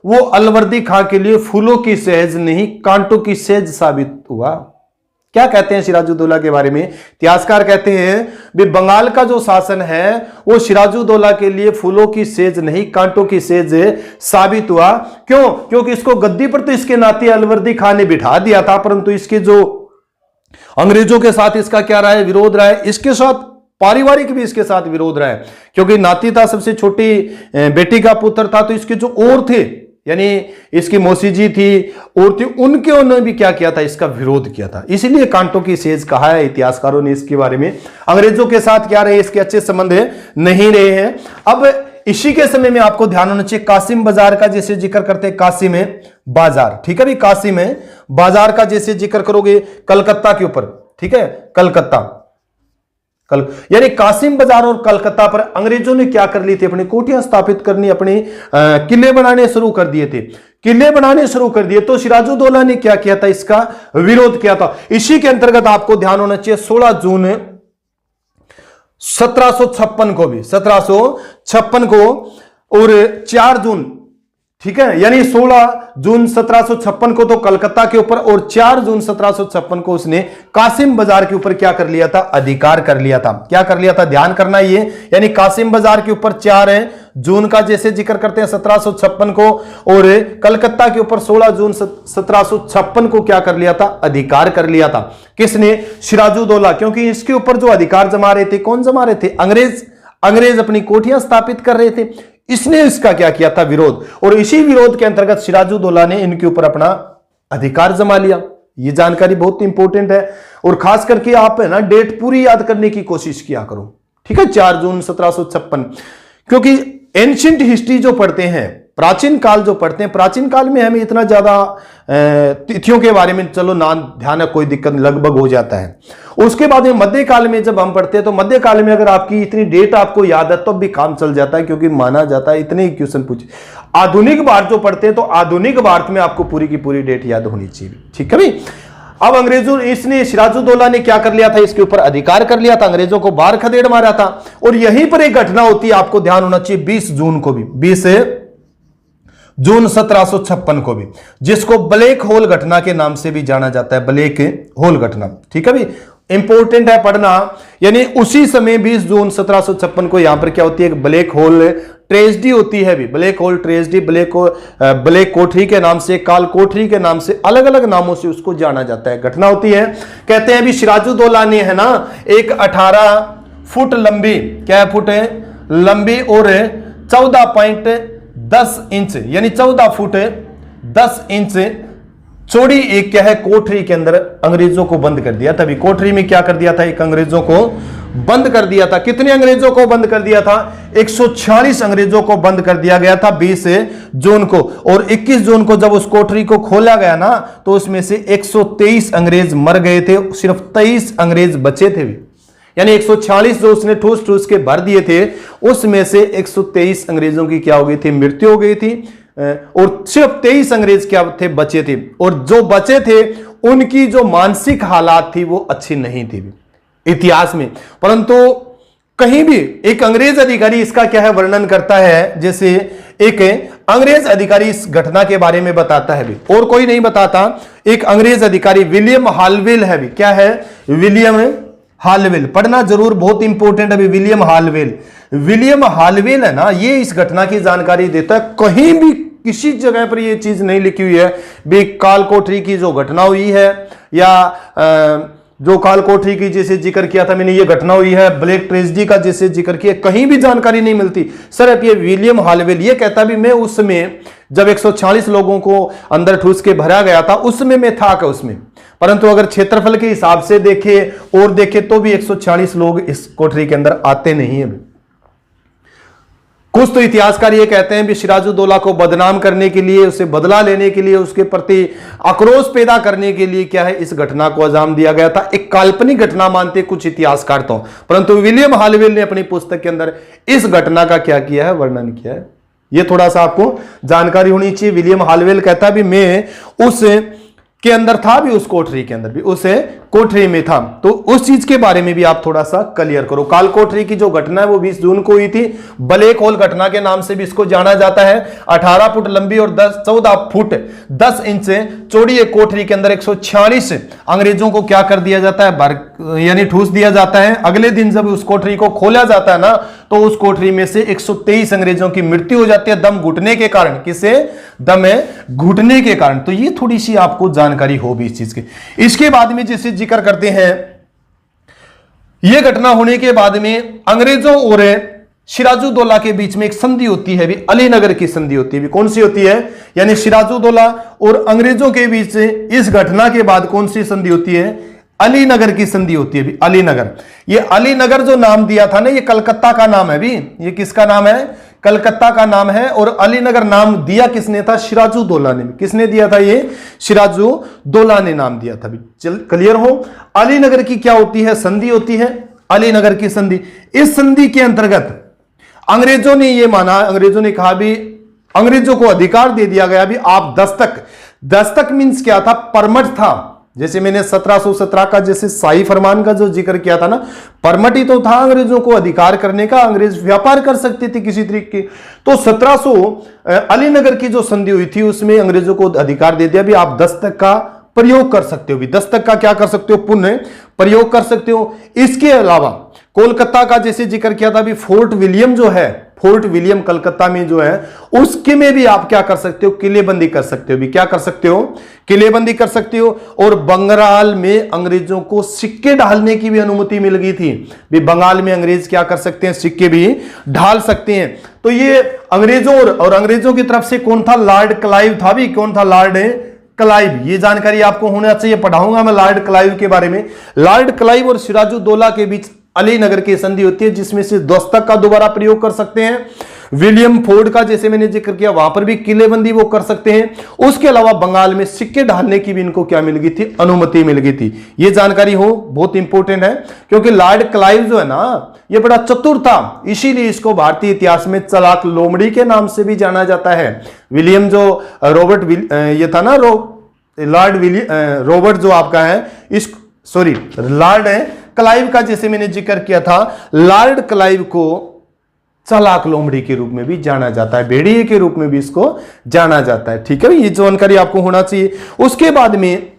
वो अलवर्दी खां के लिए फूलों की सेज नहीं कांटों की सेज साबित हुआ। क्या कहते हैं सिराजुद्दौला के बारे में, इतिहासकार कहते हैं भी बंगाल का जो शासन है वो सिराजुद्दौला के लिए फूलों की सेज नहीं कांटों की सेज साबित हुआ। क्यों, क्योंकि इसको गद्दी पर तो इसके नाती अलवर्दी खां ने बिठा दिया था, परंतु इसके जो अंग्रेजों के साथ इसका क्या रहा है, विरोध रहा है, इसके साथ पारिवारिक भी इसके साथ विरोध रहा है, क्योंकि नाती था, सबसे छोटी बेटी का पुत्र था, तो इसके जो और थे यानी इसकी मौसी जी थी और थी, उन्होंने भी क्या किया था, इसका विरोध किया था, इसीलिए कांटों की सेज कहा है इतिहासकारों ने इसके बारे में। अंग्रेजों के साथ क्या रहे, इसके अच्छे संबंध नहीं रहे हैं। अब इसी के समय में आपको ध्यान होना चाहिए कासिम बाजार का जैसे जिक्र करते हैं, कासिम बाजार। ठीक है भी, कासिम बाजार का जैसे जिक्र करोगे कलकत्ता के ऊपर, ठीक है, कलकत्ता यानी कासिम बाजार और कलकत्ता पर अंग्रेजों ने क्या कर ली थी, अपनी कोठियां स्थापित करनी, अपने किले बनाने शुरू कर दिए थे, किले बनाने शुरू कर दिए। तो सिराजुद्दौला ने क्या किया था, इसका विरोध किया था। इसी के अंतर्गत आपको ध्यान होना चाहिए 16 जून 1756 को भी, 1756 को और 4 जून, ठीक है, यानी 16 जून 1756 को तो कलकत्ता के ऊपर और 4 जून 1756 को उसने कासिम बाजार के ऊपर क्या कर लिया था, अधिकार कर लिया था। क्या कर लिया था, ध्यान करना ये, यानी कासिम बाजार के ऊपर 4 जून का जैसे जिक्र करते हैं 1756 को, और कलकत्ता के ऊपर 16 जून 1756 को क्या कर लिया था, अधिकार कर लिया था। किसने, सिराजुद्दौला, क्योंकि इसके ऊपर जो अधिकार जमा रहे थे, कौन जमा रहे थे, अंग्रेज अपनी कोठियां स्थापित कर रहे थे, इसने इसका क्या किया था, विरोध, और इसी विरोध के अंतर्गत सिराजुद्दौला ने इनके ऊपर अपना अधिकार जमा लिया। ये जानकारी बहुत इंपॉर्टेंट है, और खास करके आप है ना डेट पूरी याद करने की कोशिश किया करो, ठीक है, 4 जून 1756, क्योंकि एंशिएंट हिस्ट्री जो पढ़ते हैं, प्राचीन काल जो पढ़ते हैं, प्राचीन काल में हमें इतना ज्यादा तिथियों के बारे में चलो ना ध्यान है, कोई दिक्कत लगभग हो जाता है। उसके बाद में मध्यकाल में जब हम पढ़ते हैं तो मध्यकाल में अगर आपकी इतनी डेट आपको याद है तो भी काम चल जाता है, क्योंकि माना जाता है इतने ही क्वेश्चन पूछे। आधुनिक भारत जो पढ़ते हैं तो आधुनिक भारत में आपको पूरी की पूरी डेट याद होनी चाहिए, ठीक है भाई। अब अंग्रेजों, इसने सिराजुद्दौला ने क्या कर लिया था, इसके ऊपर अधिकार कर लिया था, अंग्रेजों को बाहर खदेड़ मारा था। और यहीं पर एक घटना होती है, आपको ध्यान होना चाहिए, 20 जून को भी, 20 जून 1756 को भी, जिसको ब्लैक होल घटना के नाम से भी जाना जाता है, ब्लैक होल घटना, ठीक है भी, इंपॉर्टेंट है पढ़ना। यानी उसी समय 20 जून 1756 को यहां पर क्या होती है, एक ब्लैक होल ट्रेजेडी होती है भी, ब्लैक होल ट्रेजेडी, ब्लैक कोठरी के नाम से, काल कोठरी के नाम से, अलग अलग नामों से उसको जाना जाता है, घटना होती है। कहते हैं अभी सिराजुद्दौला ने है ना एक 18 फुट लंबी, क्या फुट है लंबी, और 14.10 इंच यानी 14 फुट 10 इंच चौड़ी एक क्या है कोठरी के अंदर अंग्रेजों को बंद कर दिया। तभी कोठरी में क्या कर दिया था, एक अंग्रेजों को बंद कर दिया था। कितने अंग्रेजों को बंद कर दिया था, 146 अंग्रेजों को बंद कर दिया गया था 20 जून को। और 21 जून को जब उस कोठरी को खोला गया ना, तो उसमें से 123 अंग्रेज मर गए थे, सिर्फ 23 अंग्रेज बचे थे भी। यानी 146 जो उसने ठूस ठूस के भर दिए थे, उसमें से 123 अंग्रेजों की क्या हो गई थी, मृत्यु हो गई थी, और सिर्फ 23 अंग्रेज क्या थे, बचे थे। और जो बचे थे उनकी जो मानसिक हालात थी वो अच्छी नहीं थी इतिहास में। परंतु कहीं भी एक अंग्रेज अधिकारी इसका क्या है वर्णन करता है, जैसे एक अंग्रेज अधिकारी इस घटना के बारे में बताता है भी, और कोई नहीं बताता, एक अंग्रेज अधिकारी विलियम हालवेल है भी। क्या है? William Holwell. पढ़ना जरूर, बहुत इंपॉर्टेंट है भी। विलियम हालवेल, विलियम हालवेल है ना, ये इस घटना की जानकारी देता है। कहीं भी किसी जगह पर ये चीज नहीं लिखी हुई है भी काल कोठरी की जो घटना हुई है, या जो काल कोठरी की जैसे जिक्र किया था मैंने, ये घटना हुई है, ब्लैक ट्रेजेडी का जैसे जिक्र किया, कहीं भी जानकारी नहीं मिलती। सर अब ये विलियम हालवेल ये कहता भी मैं उस समय जब 146 लोगों को अंदर ठूस के भरा गया था उसमें मैं था क्या उसमें, परंतु अगर क्षेत्रफल के हिसाब से देखे और देखे तो भी 146 लोग इस कोठरी के अंदर आते नहीं है। कुछ तो इतिहासकार ये कहते हैं भी सिराजुद्दौला को बदनाम करने के लिए, उसे बदला लेने के लिए, उसके प्रति आक्रोश पैदा करने के लिए क्या है इस घटना को अंजाम दिया गया था। एक काल्पनिक घटना मानते कुछ इतिहासकार तो, परंतु विलियम हालवेल ने अपनी पुस्तक के अंदर इस घटना का क्या किया है, वर्णन किया है। ये थोड़ा सा आपको जानकारी होनी चाहिए। विलियम हालवेल कहता भी मैं उस के अंदर था भी, उस कोठरी के अंदर भी, उस कोठरी में था, तो उस चीज के बारे में भी आप थोड़ा सा क्लियर करो। काल कोठरी की जो घटना है वो 20 जून को हुई थी। ब्लैक होल घटना के नाम से भी इसको जाना जाता है। 18 फुट लंबी और 14 फुट 10 इंच चौड़ी एक कोठरी के अंदर 146 अंग्रेजों को क्या कर दिया जाता है, यानी ठूस दिया जाता है। अगले दिन जब उस कोठरी को खोला जाता है ना, तो उस कोठरी में से 123 अंग्रेजों की मृत्यु हो जाती है दम घुटने के कारण। किसे? दम घुटने के कारण। तो ये थोड़ी सी आपको जानकारी हो भी इस चीज की। इसके बाद में जैसे जिक्र करते हैं, यह घटना होने के बाद में अंग्रेजों और सिराजुद्दौला के बीच में एक संधि होती है भी, अलीनगर की संधि होती है भी। कौन सी होती है? यानी सिराजुद्दौला और अंग्रेजों के बीच इस घटना के बाद कौन सी संधि होती है? अलीनगर की संधि होती है भी, अलीनगर। ये अलीनगर जो नाम दिया था ना, ये कलकत्ता का नाम है भी। ये किसका नाम है? कलकत्ता का नाम है। और अलीनगर नाम दिया किसने था? सिराजुद्दौला ने। किसने दिया था? ये सिराजुद्दौला ने नाम दिया था भी। चल क्लियर हो? अलीनगर की क्या होती है? संधि होती है, अलीनगर की संधि। इस संधि के अंतर्गत अंग्रेजों ने ये माना, अंग्रेजों ने कहा भी, अंग्रेजों को अधिकार दे दिया गया भी आप दस्तक मीन्स क्या था? परमिट था। जैसे मैंने 1717 का जैसे शाही फरमान का जो जिक्र किया था ना, परमिट ही तो था अंग्रेजों को अधिकार करने का, अंग्रेज व्यापार कर सकते थे किसी तरीके। तो 1700 अलीनगर की जो संधि हुई थी उसमें अंग्रेजों को अधिकार दे दिया भी आप दस्तक का प्रयोग कर सकते हो भी। दस्तक का क्या कर सकते हो? पुनः प्रयोग कर सकते हो। इसके अलावा कोलकाता का जैसे जिक्र किया था भी, फोर्ट विलियम जो है, फोर्ट विलियम कलकत्ता में जो है, उसके में भी आप क्या कर सकते हो? किलेबंदी कर सकते हो भी। क्या कर सकते हो? किलेबंदी कर सकते हो। और बंगाल में अंग्रेजों को सिक्के ढालने की भी अनुमति मिल गई थी भी। बंगाल में अंग्रेज क्या कर सकते हैं? सिक्के भी ढाल सकते हैं। तो ये अंग्रेजों और अंग्रेजों की तरफ से कौन था? लॉर्ड क्लाइव था भी। कौन था? Lord Clive. ये जानकारी आपको होना चाहिए, पढ़ाऊंगा मैं लॉर्ड क्लाइव के बारे में। लॉर्ड क्लाइव और सिराजुद्दौला के बीच अलीनगर की संधि होती है, जिसमें से दस्तक का दोबारा प्रयोग कर सकते हैं। विलियम फोर्ड का जैसे मैंने जिक्र किया, वहां पर भी किलेबंदी वो कर सकते हैं। उसके अलावा बंगाल में सिक्के ढालने की भी इनको क्या मिल गई थी? अनुमति मिल गई थी। ये जानकारी हो, बहुत इंपॉर्टेंट है, क्योंकि लॉर्ड क्लाइव जो है ना, ये बड़ा चतुर था, इसीलिए इसको भारतीय इतिहास में चालाक लोमड़ी के नाम से भी जाना जाता है। विलियम जो रॉबर्ट ये था ना, रॉबर्ट जो आपका है, इस सॉरी लॉर्ड क्लाइव का जैसे मैंने जिक्र किया था, लॉर्ड क्लाइव को चालाक लोमड़ी के रूप में भी जाना जाता है, भेड़िए के रूप में भी इसको जाना जाता है। ठीक है, ये जानकारी आपको होना चाहिए। उसके बाद में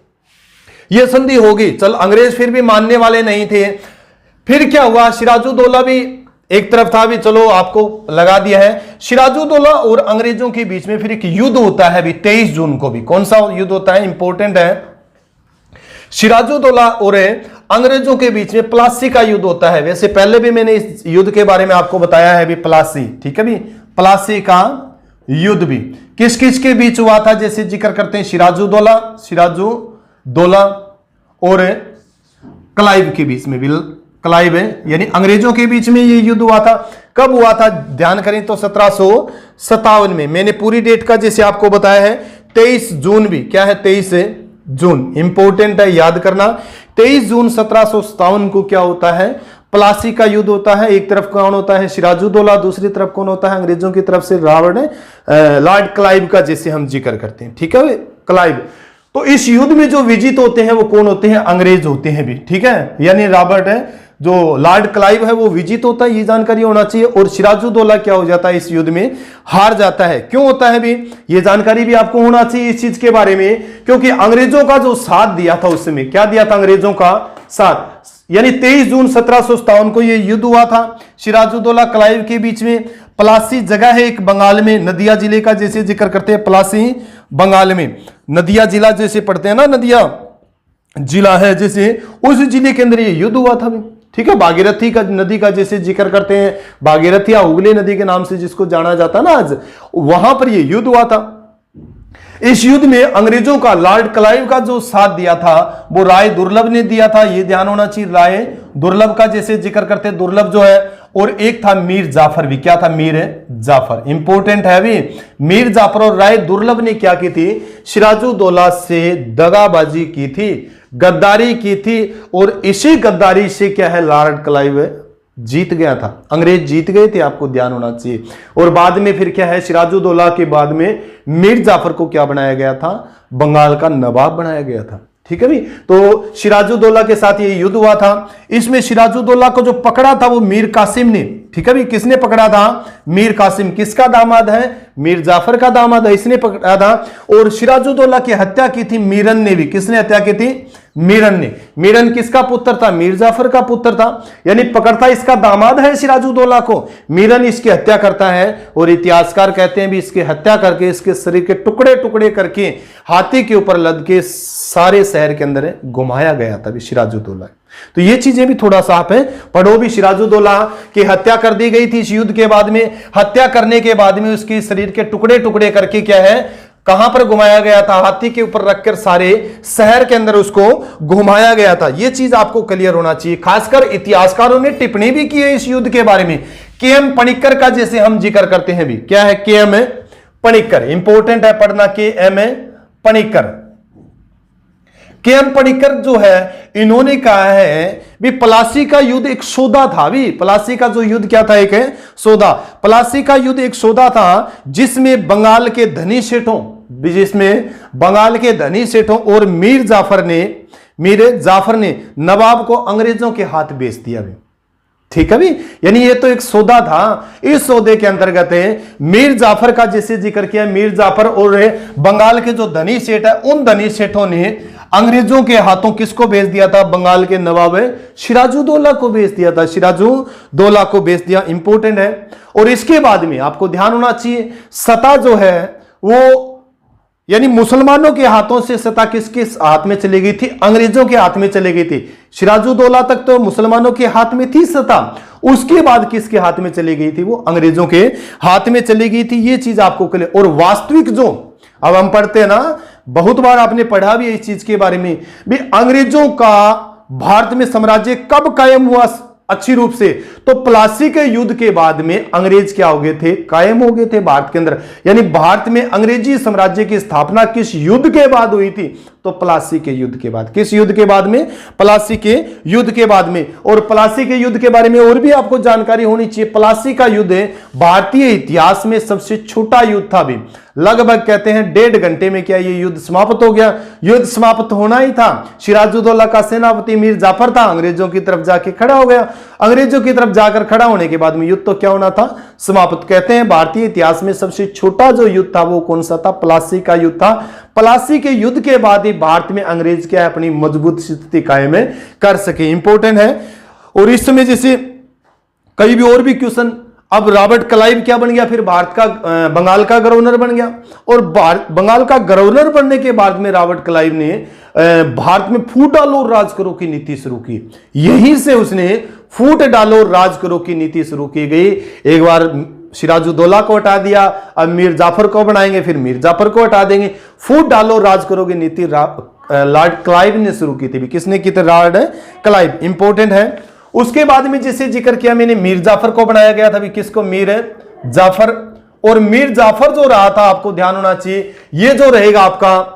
यह संधि होगी, चल अंग्रेज फिर भी मानने वाले नहीं थे। फिर क्या हुआ? सिराजुद्दौला भी एक तरफ था भी, चलो आपको लगा दिया है। सिराजुद्दौला और अंग्रेजों के बीच में फिर एक युद्ध होता है भी 23 जून को भी। कौन सा युद्ध होता है? इंपॉर्टेंट है। सिराजुद्दौला और अंग्रेजों के बीच में प्लासी का युद्ध होता है। वैसे पहले भी मैंने इस युद्ध के बारे में आपको बताया है भी, प्लासी। ठीक है भी, प्लासी का युद्ध भी किस किस के बीच हुआ था? जैसे जिक्र करते हैं सिराजुद्दौला और क्लाइव के बीच में भी। क्लाइव है यानी अंग्रेजों के बीच में ये युद्ध हुआ था। कब हुआ था? ध्यान करें तो 1757 में। मैंने पूरी डेट का जैसे आपको बताया है 23 जून भी। क्या है? 23 जून, इंपॉर्टेंट है, याद करना। 23 जून 1757 को क्या होता है? प्लासी का युद्ध होता है। एक तरफ कौन होता है? सिराजुद्दौला, दूसरी तरफ कौन होता है? अंग्रेजों की तरफ से लॉर्ड क्लाइव का जैसे हम जिक्र करते हैं। ठीक है, क्लाइव। तो इस युद्ध में जो विजित होते हैं वो कौन होते हैं? अंग्रेज होते हैं भी। ठीक है, यानी रॉबर्ट जो लॉर्ड क्लाइव है वो विजित होता है, ये जानकारी होना चाहिए। और सिराजुद्दौला क्या हो जाता है, इस युद्ध में हार जाता है। क्यों होता है भी, ये जानकारी भी आपको होना चाहिए इस चीज के बारे में, क्योंकि अंग्रेजों का जो साथ दिया था उस समय, क्या दिया था अंग्रेजों का साथ, यानी 23 जून 1757 को ये युद्ध हुआ था सिराजुद्दौला क्लाइव के बीच में। पलासी जगह है एक बंगाल में, नदिया जिले का जैसे जिक्र करते हैं, पलासी बंगाल में, नदिया जिला जैसे पढ़ते हैं ना, नदिया जिला है जैसे, उस जिले के अंदर ये युद्ध हुआ था। ठीक है, भागीरथी का नदी का जैसे जिक्र करते हैं, भागीरथी या हुगली नदी के नाम से जिसको जाना जाता ना आज, वहां पर ये युद्ध हुआ था। इस युद्ध में अंग्रेजों का लॉर्ड क्लाइव का जो साथ दिया था वो राय दुर्लभ ने दिया था, ये ध्यान होना चाहिए। राय दुर्लभ का जैसे जिक्र करते, दुर्लभ जो है, और एक था मीर जाफर भी, क्या था, मीर जाफर, इंपॉर्टेंट है भी। मीर जाफर और राय दुर्लभ ने क्या की थी, सिराजुद्दौला से दगाबाजी की थी, गद्दारी की थी, और इसी गद्दारी से क्या है, लॉर्ड क्लाइव जीत गया था, अंग्रेज जीत गए थे, आपको ध्यान होना चाहिए। और बाद में फिर क्या है, सिराजुद्दौला के बाद में मीर जाफर को क्या बनाया गया था, बंगाल का नवाब बनाया गया था। ठीक है भी, तो सिराजुद्दौला के साथ ये युद्ध हुआ था। इसमें सिराजुद्दौला को जो पकड़ा था वो मीर कासिम ने, ठीक है भी, किसने पकड़ा था, मीर कासिम, किसका दामाद है, मीर जाफर का दामाद है, इसने पकड़ा था। और सिराजुद्दौला की हत्या की थी मीरन ने भी, किसने हत्या की थी, मीरन ने। मीरन किसका पुत्र था, मीर जाफर का पुत्र था, यानी पकड़ता इसका दामाद है सिराजुद्दौला को, मीरन इसकी हत्या करता है। और इतिहासकार कहते हैं भी इसकी हत्या करके इसके शरीर के टुकड़े टुकड़े करके हाथी के ऊपर लद के सारे शहर के अंदर घुमाया गया था भी सिराजुद्दौला। तो ये चीजें भी थोड़ा सा आप पढ़ो भी। सिराजुद्दौला की हत्या कर दी गई थी इस युद्ध के बाद में। हत्या करने के बाद में उसके शरीर के टुकड़े टुकड़े करके क्या है, कहां पर घुमाया गया था, हाथी के ऊपर रखकर सारे शहर के अंदर उसको घुमाया गया था। यह चीज आपको क्लियर होना चाहिए। खासकर इतिहासकारों ने टिप्पणी भी की है इस युद्ध के बारे में। के.एम. पणिक्कर का जैसे हम जिक्र करते हैं भी, क्या है, के.एम. पणिक्कर, इंपॉर्टेंट है पढ़ना, के.एम. पणिक्कर। के.एम. पणिक्कर जो है, इन्होंने कहा है भी प्लासी का युद्ध एक सौदा था भी। प्लासी का जो युद्ध क्या था, एक है सौदा। प्लासी का युद्ध एक सौदा था जिसमें बंगाल के धनी सेठों, जिसमें बंगाल के धनी सेठों और मीर जाफर ने नवाब को अंग्रेजों के हाथ बेच दिया भी। ठीक है भी, यानी ये तो एक सौदा था। इस सौदे के अंतर्गत मीर जाफर का जैसे जिक्र किया, मीर जाफर और बंगाल के जो धनी सेठ है, उन धनी सेठों ने अंग्रेजों के हाथों किसको बेच दिया था, बंगाल के नवाब सिराजुद्दौला को बेच दिया था, सिराजुद्दौला को बेच दिया। इंपॉर्टेंट है। और इसके बाद में आपको ध्यान होना चाहिए, सत्ता जो है वो, यानी मुसलमानों के हाथों से सत्ता किसके हाथ में चली गई थी, अंग्रेजों के हाथ में चली गई थी। सिराजुद्दौला तक तो मुसलमानों के हाथ में थी सत्ता, उसके बाद किसके हाथ में चली गई थी, वो अंग्रेजों के हाथ में चली गई थी। ये चीज आपको क्लियर। और वास्तविक जो अब हम पढ़ते हैं ना, बहुत बार आपने पढ़ा भी इस चीज के बारे में भी, अंग्रेजों का भारत में साम्राज्य कब कायम हुआ अच्छी रूप से, तो प्लासी के युद्ध के बाद में अंग्रेज क्या हो गए थे, कायम हो गए थे भारत के अंदर। यानी भारत में अंग्रेजी साम्राज्य की स्थापना किस युद्ध के बाद हुई थी, तो प्लासी के युद्ध के बाद। किस युद्ध के बाद में, प्लासी के युद्ध के बाद में। और प्लासी के युद्ध के बारे में और भी आपको जानकारी होनी चाहिए। प्लासी का युद्ध भारतीय इतिहास में सबसे छोटा युद्ध था भी। लगभग कहते हैं 1.5 घंटे में क्या ये युद्ध समाप्त हो गया। युद्ध समाप्त होना ही था। सिराजुद्दौला का सेनापति मीर जाफर था, अंग्रेजों की तरफ जाके खड़ा हो गया। अंग्रेजों की तरफ जाकर खड़ा होने के बाद में युद्ध तो क्या होना था, समाप्त। कहते हैं भारतीय इतिहास में सबसे छोटा जो युद्ध था वो कौन सा था, प्लासी का युद्ध था। प्लासी के युद्ध के बाद ही भारत में अंग्रेज क्या है, अपनी मजबूत स्थिति कायम कर सके। इंपॉर्टेंट है। और इस समय जैसे कई भी और भी क्वेश्चन, अब रॉबर्ट क्लाइव क्या बन गया, फिर भारत का बंगाल का गवर्नर बन गया। और बंगाल का गवर्नर बनने के बाद में रॉबर्ट क्लाइव ने भारत में फूट डालो राज करो की नीति शुरू की। यहीं से उसने फूट डालो राज करो की नीति शुरू की गई। एक बार सिराजुद्दौला को हटा दिया, अब मीर जाफर को बनाएंगे, फिर मीर जाफर को हटा देंगे। फूट डालो राज करो की नीति लॉर्ड क्लाइव ने शुरू की थी। किसने की थी, लॉर्ड क्लाइव। इंपॉर्टेंट है। उसके बाद में जिसे जिक्र किया मैंने, मीर जाफर को बनाया गया था। किसको, मीर जाफर। और मीर जाफर जो रहा था, आपको ध्यान होना चाहिए, ये जो रहेगा आपका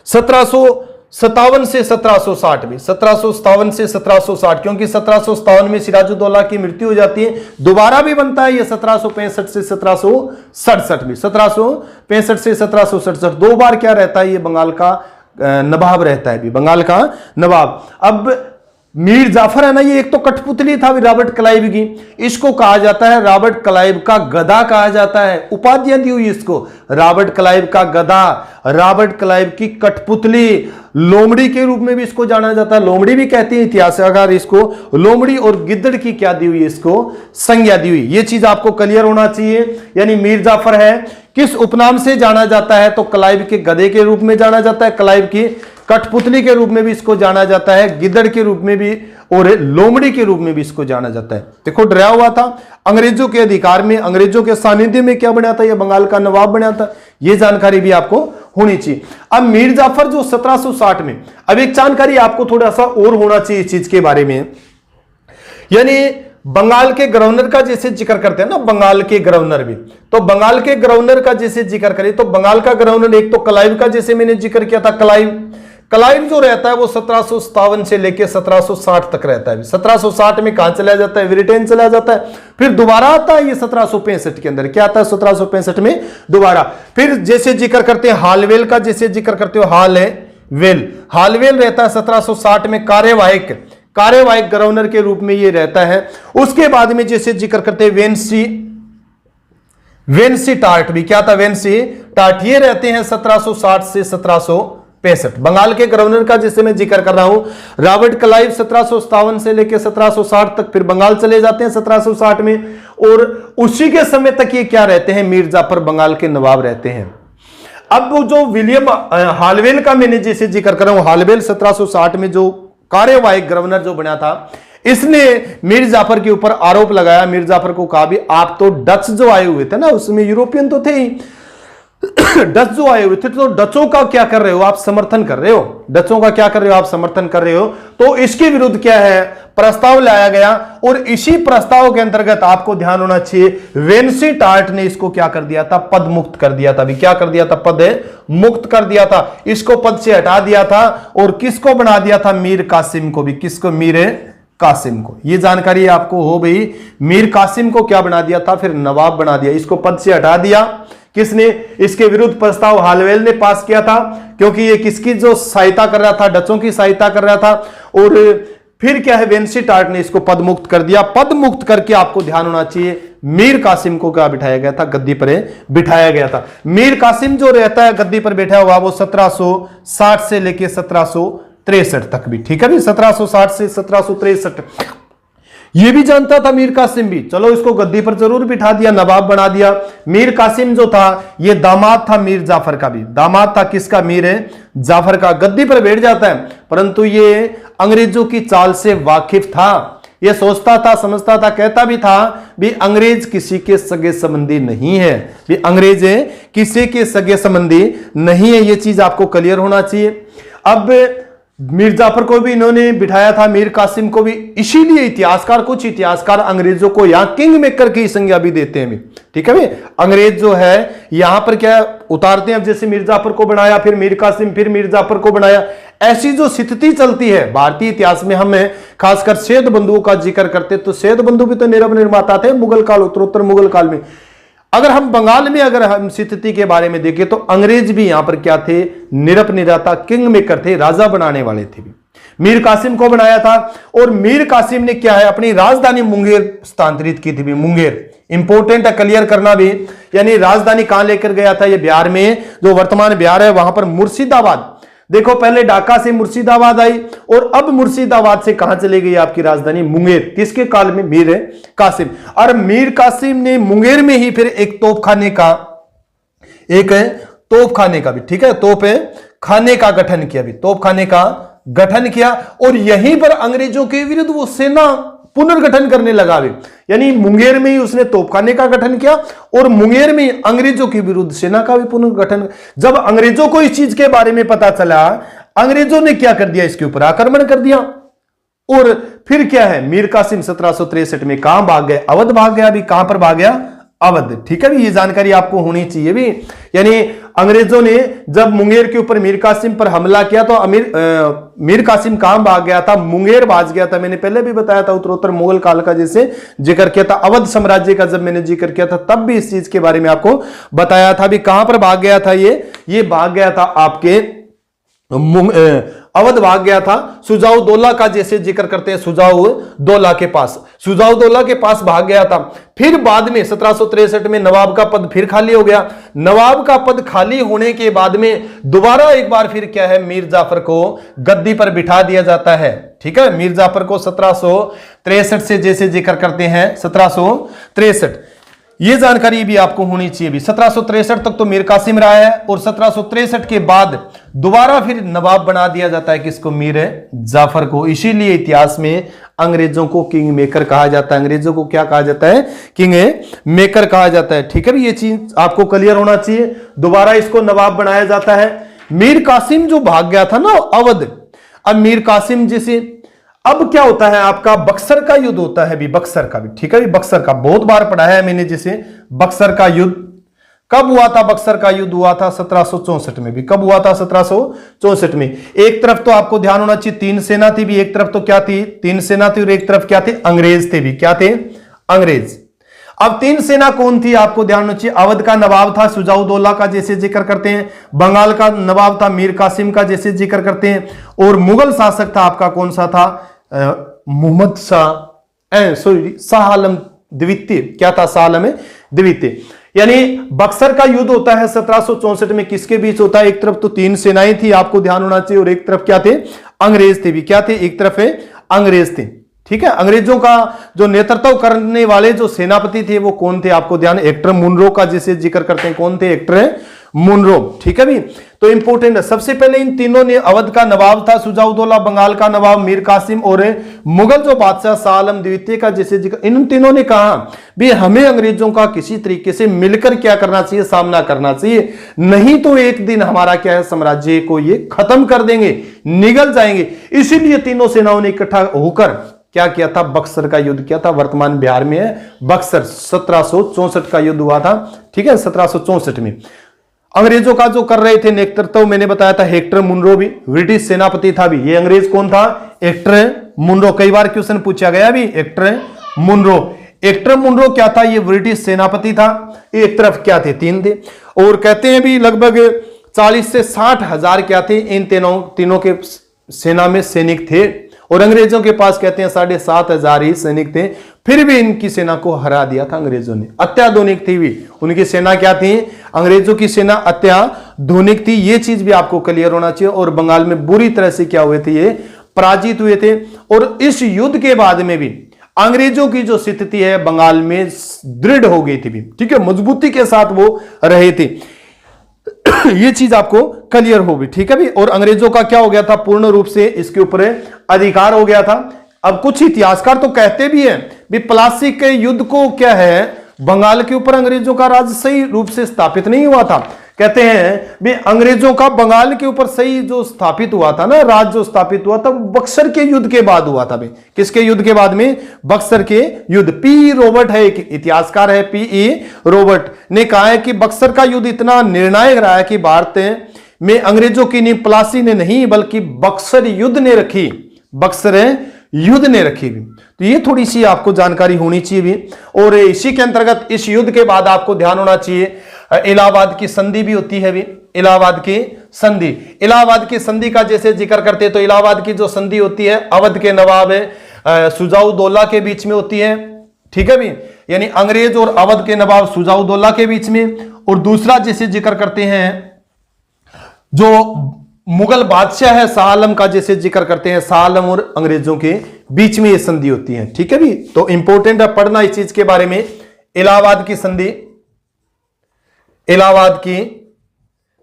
1757 से 1760 में, 1757 से 1760, क्योंकि 1757 में सिराजुद्दौला की मृत्यु हो जाती है। दोबारा भी बनता है ये 1765 से 1767 में, 1765 से 1767 दो बार क्या रहता है, ये बंगाल का नवाब रहता है भी, बंगाल का नवाब। अब मीर जाफर है ना, ये एक तो कठपुतली था रॉबर्ट क्लाइव की, इसको कहा जाता है रॉबर्ट क्लाइव का गधा कहा जाता है, उपाधियां दी हुई इसको, रॉबर्ट क्लाइव का गधा, रॉबर्ट क्लाइव की कठपुतली, लोमड़ी के रूप में भी इसको जाना जाता है, लोमड़ी भी कहते हैं इतिहासकार इसको, लोमड़ी और गिद्दड़ की क्या दी हुई है इसको संज्ञा दी हुई, ये चीज आपको क्लियर होना चाहिए। यानी मीर जाफर है किस उपनाम से जाना जाता है, तो क्लाइव के गधे के रूप में जाना जाता है, क्लाइव की कठपुतली के रूप में भी इसको जाना जाता है, गिद्दड़ के रूप में भी और लोमड़ी के रूप में भी इसको जाना जाता है। देखो डराया हुआ था, अंग्रेजों के अधिकार में, अंग्रेजों के सानिध्य में क्या बना था, यह बंगाल का नवाब बना था, यह जानकारी भी आपको होनी चाहिए। अब मीर जाफर जो 1760 में, अब एक जानकारी आपको थोड़ा सा और होना चाहिए इस चीज के बारे में, यानी बंगाल के गवर्नर का जैसे जिक्र करते हैं ना, बंगाल के गवर्नर भी, तो बंगाल के गवर्नर का जैसे जिक्र करें तो बंगाल का गवर्नर एक तो क्लाइव का जैसे मैंने जिक्र किया था, क्लाइव जो रहता है वो 1757 से लेकर 1760 तक रहता है। 1760 में कहां चला जाता है, ब्रिटेन चला जाता है, फिर दोबारा आता है ये 1765 के अंदर, क्या आता है 1765 में दोबारा। फिर जैसे जिक्र करते हैं हालवेल का, जैसे जिक्र करते हो हालवेल रहता है 1760 में, कार्यवाहक गवर्नर के रूप में ये रहता है। उसके बाद में जैसे जिक्र करते हैं वेंसी टार्ट भी, क्या था वेंसी टार्ट, ये रहते हैं 1760 से 1765। बंगाल के गवर्नर का जैसे मैं जिक्र कर रहा हूं, रॉबर्ट क्लाइव 1757 से लेकर 1760 तक, फिर बंगाल चले जाते हैं 1760 में, और उसी के समय तक ये क्या रहते हैं, मीर जाफर बंगाल के नवाब रहते हैं। अब वो जो विलियम हालवेल का मैंने जैसे जिक्र कर रहा हूं, हालवेल 1760 में जो कार्यवाहक गवर्नर जो बना था, इसने मीर जाफर के ऊपर आरोप लगाया, मीर जाफर को कहा भी आप तो डच जो आए हुए थे ना, उसमें यूरोपियन तो थे ही, डच जो आए हुए थे, तो डचों का क्या कर रहे हो आप, समर्थन कर रहे हो, डचों का क्या कर रहे हो आप, समर्थन कर रहे हो। तो इसके विरुद्ध क्या है, प्रस्ताव लाया गया, और इसी प्रस्ताव के अंतर्गत आपको ध्यान होना चाहिए, वेंसी टार्ट ने इसको क्या कर दिया था, पद मुक्त कर दिया था। क्या कर दिया था, पद मुक्त कर दिया था, इसको पद से हटा दिया था, और किसको बना दिया था, मीर कासिम को भी, किसको, मीर कासिम को। ये जानकारी आपको हो भाई, मीर कासिम को क्या बना दिया था, फिर नवाब बना दिया, इसको पद से हटा दिया। किसने, इसके विरुद्ध प्रस्ताव हालवेल ने पास किया था, क्योंकि ये किसकी जो सहायता कर रहा था, डचों की सहायता कर रहा था। और फिर क्या है, वेंसी टार्ट ने इसको पद मुक्त कर दिया। पद मुक्त करके आपको ध्यान होना चाहिए, मीर कासिम को क्या बिठाया गया था, गद्दी पर बिठाया गया था। मीर कासिम जो रहता है गद्दी पर बैठा हुआ, वो 1760 से लेकर 1763 तक भी, ठीक है भी, 1760 से 1763 ये भी जानता था मीर कासिम भी, चलो इसको गद्दी पर जरूर बिठा दिया, नवाब बना दिया। मीर कासिम जो था ये दामाद था मीर जाफर का भी, दामाद था किसका, मीर जाफर का, गद्दी पर बैठ जाता है, परंतु ये अंग्रेजों की चाल से वाकिफ था, ये सोचता था, समझता था, कहता भी था भी अंग्रेज किसी के सगे संबंधी नहीं है, भी अंग्रेज किसी के सगे संबंधी नहीं है, ये चीज आपको क्लियर होना चाहिए। अब मीर जाफर को भी इन्होंने बिठाया था, मीर कासिम को भी, इसीलिए इतिहासकार, कुछ इतिहासकार अंग्रेजों को यहां किंग मेकर की संज्ञा भी देते हैं, ठीक है भाई। अंग्रेज जो है यहां पर क्या उतारते हैं, अब जैसे मीर जाफर को बनाया, फिर मीर कासिम, फिर मीर जाफर को बनाया, ऐसी जो स्थिति चलती है भारतीय इतिहास में। हमें खासकर सैयद बंधुओं का जिक्र करते, तो सैयद बंधु भी तो नीरव निर्माता थे मुगल काल, उत्तरोत्तर मुगल काल में। अगर हम बंगाल में अगर हम स्थिति के बारे में देखें तो अंग्रेज भी यहां पर क्या थे, निरप निराता, किंग मेकर थे, राजा बनाने वाले थे। मीर कासिम को बनाया था, और मीर कासिम ने क्या है, अपनी राजधानी मुंगेर स्थानांतरित की थी। मुंगेर इंपोर्टेंट है क्लियर करना भी, यानी राजधानी कहां लेकर गया था, ये बिहार में, जो वर्तमान बिहार है, वहां पर मुर्शिदाबाद। देखो पहले ढाका से मुर्शिदाबाद आई, और अब मुर्शिदाबाद से कहां चली गई आपकी राजधानी, मुंगेर। किसके काल में, मीर कासिम। और मीर कासिम ने मुंगेर में ही फिर एक तोपखाने का भी, ठीक है, तोप खाने का गठन किया भी, तोपखाने का गठन किया, और यहीं पर अंग्रेजों के विरुद्ध वो सेना पुनर्गठन करने लगा भी। यानी मुंगेर में ही उसने तोपखाने का गठन किया, और मुंगेर में अंग्रेजों के विरुद्ध सेना का भी पुनर्गठन। जब अंग्रेजों को इस चीज के बारे में पता चला, अंग्रेजों ने क्या कर दिया, इसके ऊपर आक्रमण कर दिया। और फिर क्या है, मीर कासिम 1763 में कहां भाग गए, अवध भाग गया। अभी कहां पर भाग गया, अवध, ठीक है भी, ये जानकारी आपको होनी चाहिए भी। यानी अंग्रेजों ने जब मुंगेर के ऊपर मीर कासिम पर हमला किया, तो मीर कासिम कहां भाग गया था, मुंगेर भाग गया था। मैंने पहले भी बताया था, उत्तरोत्तर मुगल काल का जैसे जिक्र किया था, अवध साम्राज्य का जब मैंने जिक्र किया था, तब भी इस चीज के बारे में आपको बताया था भी। कहां पर भाग गया था ये भाग गया था आपके अवध भाग गया था सुजाउद्दौला का, जैसे जिक्र करते हैं सुजाउद्दौला के पास, सुजाउद्दौला के पास भाग गया था। फिर बाद में 1763 में नवाब का पद फिर खाली हो गया। नवाब का पद खाली होने के बाद में दोबारा एक बार फिर क्या है, मीर जाफर को गद्दी पर बिठा दिया जाता है। ठीक है, मीर जाफर को 1763 से जैसे जिक्र करते हैं 1763, ये जानकारी भी आपको होनी चाहिए भी। 1763 तक तो मीर कासिम रहा है और 1763 के बाद दोबारा फिर नवाब बना दिया जाता है किसको, मीर जाफर को। इसीलिए इतिहास में अंग्रेजों को किंग मेकर कहा जाता है। अंग्रेजों को क्या कहा जाता है, किंग मेकर कहा जाता है। ठीक है, ये चीज आपको क्लियर होना चाहिए। दोबारा इसको नवाब बनाया जाता है। मीर कासिम जो भाग गया था ना अवध, अब मीर कासिम जैसे अब क्या होता है आपका, बक्सर का युद्ध होता है भी, बक्सर का भी। ठीक है, बक्सर का बहुत बार पढ़ा है मैंने, जैसे बक्सर का युद्ध कब हुआ था, बक्सर का युद्ध हुआ था 1764 में भी। कब हुआ था, 1764 में। एक तरफ तो आपको ध्यान होना चाहिए तीन सेना थी भी, एक तरफ तो क्या थी, तीन सेना थी, और एक तरफ क्या थे, अंग्रेज थे भी। क्या थे, अंग्रेज। अब तीन सेना कौन थी आपको ध्यान होना चाहिए। अवध का नवाब था सुजाउद्दौला का, जैसे जिक्र करते हैं। बंगाल का नवाब था मीर कासिम का, जैसे जिक्र करते हैं। और मुगल शासक था आपका कौन सा था, मोहम्मद शाह आलम द्वितीय। क्या था, शाह आलम द्वितीय। यानी बक्सर का युद्ध होता है 1764 में, किसके बीच होता है, एक तरफ तो तीन सेनाएं थी आपको ध्यान होना चाहिए, और एक तरफ क्या थे, अंग्रेज थे भी। क्या थे, एक तरफ है अंग्रेज थे। ठीक है, अंग्रेजों का जो नेतृत्व करने वाले जो सेनापति थे वो कौन थे आपको ध्यान, एक्टर मुनरो का जैसे जिक्र करते हैं। कौन थे, एक्टर मुनरो। ठीक है भी, तो इंपोर्टेंट है। सबसे पहले इन तीनों ने, अवध का नवाब था सुजाउद्दौला, बंगाल का नवाब मीर कासिम, और मुगल जो बादशाह शाह आलम द्वितीय का जैसे जिक्र, इन तीनों ने कहा भी हमें अंग्रेजों का किसी तरीके से मिलकर क्या करना चाहिए, सामना करना चाहिए, नहीं तो एक दिन हमारा क्या है, साम्राज्य को ये खत्म कर देंगे, निगल जाएंगे। इसीलिए तीनों सेनाओं ने इकट्ठा होकर क्या किया था, बक्सर का युद्ध किया था। वर्तमान बिहार में है बक्सर, 1764 का युद्ध हुआ था। ठीक है, 1764 में अंग्रेजों का जो कर रहे थे नेतृत्व, मैंने बताया था हेक्टर मुनरो भी ब्रिटिश सेनापति था भी। ये अंग्रेज कौन था, एक्टर मुनरो। कई बार क्वेश्चन पूछा गया भी, एक्टर मुनरो। एक्टर मुनरो क्या था, ये ब्रिटिश सेनापति था। एक तरफ क्या थे, तीन थे, और कहते हैं भी लगभग 40 से 60 हजार क्या थे, इन तीनों के सेना में सैनिक थे। और अंग्रेजों के पास कहते हैं 7,500 ही सैनिक थे। फिर भी इनकी सेना को हरा दिया था अंग्रेजों ने। अत्याधुनिक थी भी उनकी सेना, क्या थी, अंग्रेजों की सेना अत्याधुनिक थी। ये चीज भी आपको क्लियर होना चाहिए। और बंगाल में बुरी तरह से क्या हुए थे, ये पराजित हुए थे। और इस युद्ध के बाद में भी अंग्रेजों की जो स्थिति है बंगाल में दृढ़ हो गई थी भी। ठीक है, मजबूती के साथ वो रहे थे। ये चीज आपको क्लियर होगी। ठीक है भी, और अंग्रेजों का क्या हो गया था, पूर्ण रूप से इसके ऊपर अधिकार हो गया था। अब कुछ इतिहासकार तो कहते भी हैं भी प्लासी के युद्ध को क्या है, बंगाल के ऊपर अंग्रेजों का राज सही रूप से स्थापित नहीं हुआ था। कहते हैं भी अंग्रेजों का बंगाल के ऊपर सही जो स्थापित हुआ था ना, राज जो स्थापित हुआ था, बक्सर के युद्ध के बाद हुआ था। किसके युद्ध के बाद में, बक्सर के युद्ध। पी रॉबर्ट है, एक इतिहासकार है, पी रॉबर्ट ने कहा है कि बक्सर का युद्ध इतना निर्णायक रहा है कि भारत में अंग्रेजों की नींव प्लासी ने नहीं बल्कि बक्सर युद्ध ने रखी, बक्सर युद्ध ने रखी भी। तो ये थोड़ी सी आपको जानकारी होनी चाहिए भी। और इसी के अंतर्गत इस युद्ध के बाद आपको ध्यान होना चाहिए इलाहाबाद की संधि भी होती है भी। इलाहाबाद की संधि, इलाहाबाद की संधि का जैसे जिक्र करते हैं तो इलाहाबाद की जो संधि होती है अवध के नवाब सुजाउद्दौला के बीच में होती है। ठीक है भी, यानी अंग्रेज और अवध के नवाब सुजाउद्दौला के बीच में। और दूसरा जैसे जिक्र करते हैं जो मुगल बादशाह है शाह आलम का जैसे जिक्र करते हैं, शाह आलम और अंग्रेजों के बीच में ये संधि होती है। ठीक है भी, तो इंपॉर्टेंट है पढ़ना इस चीज के बारे में। इलाहाबाद की संधि, इलाहाबाद की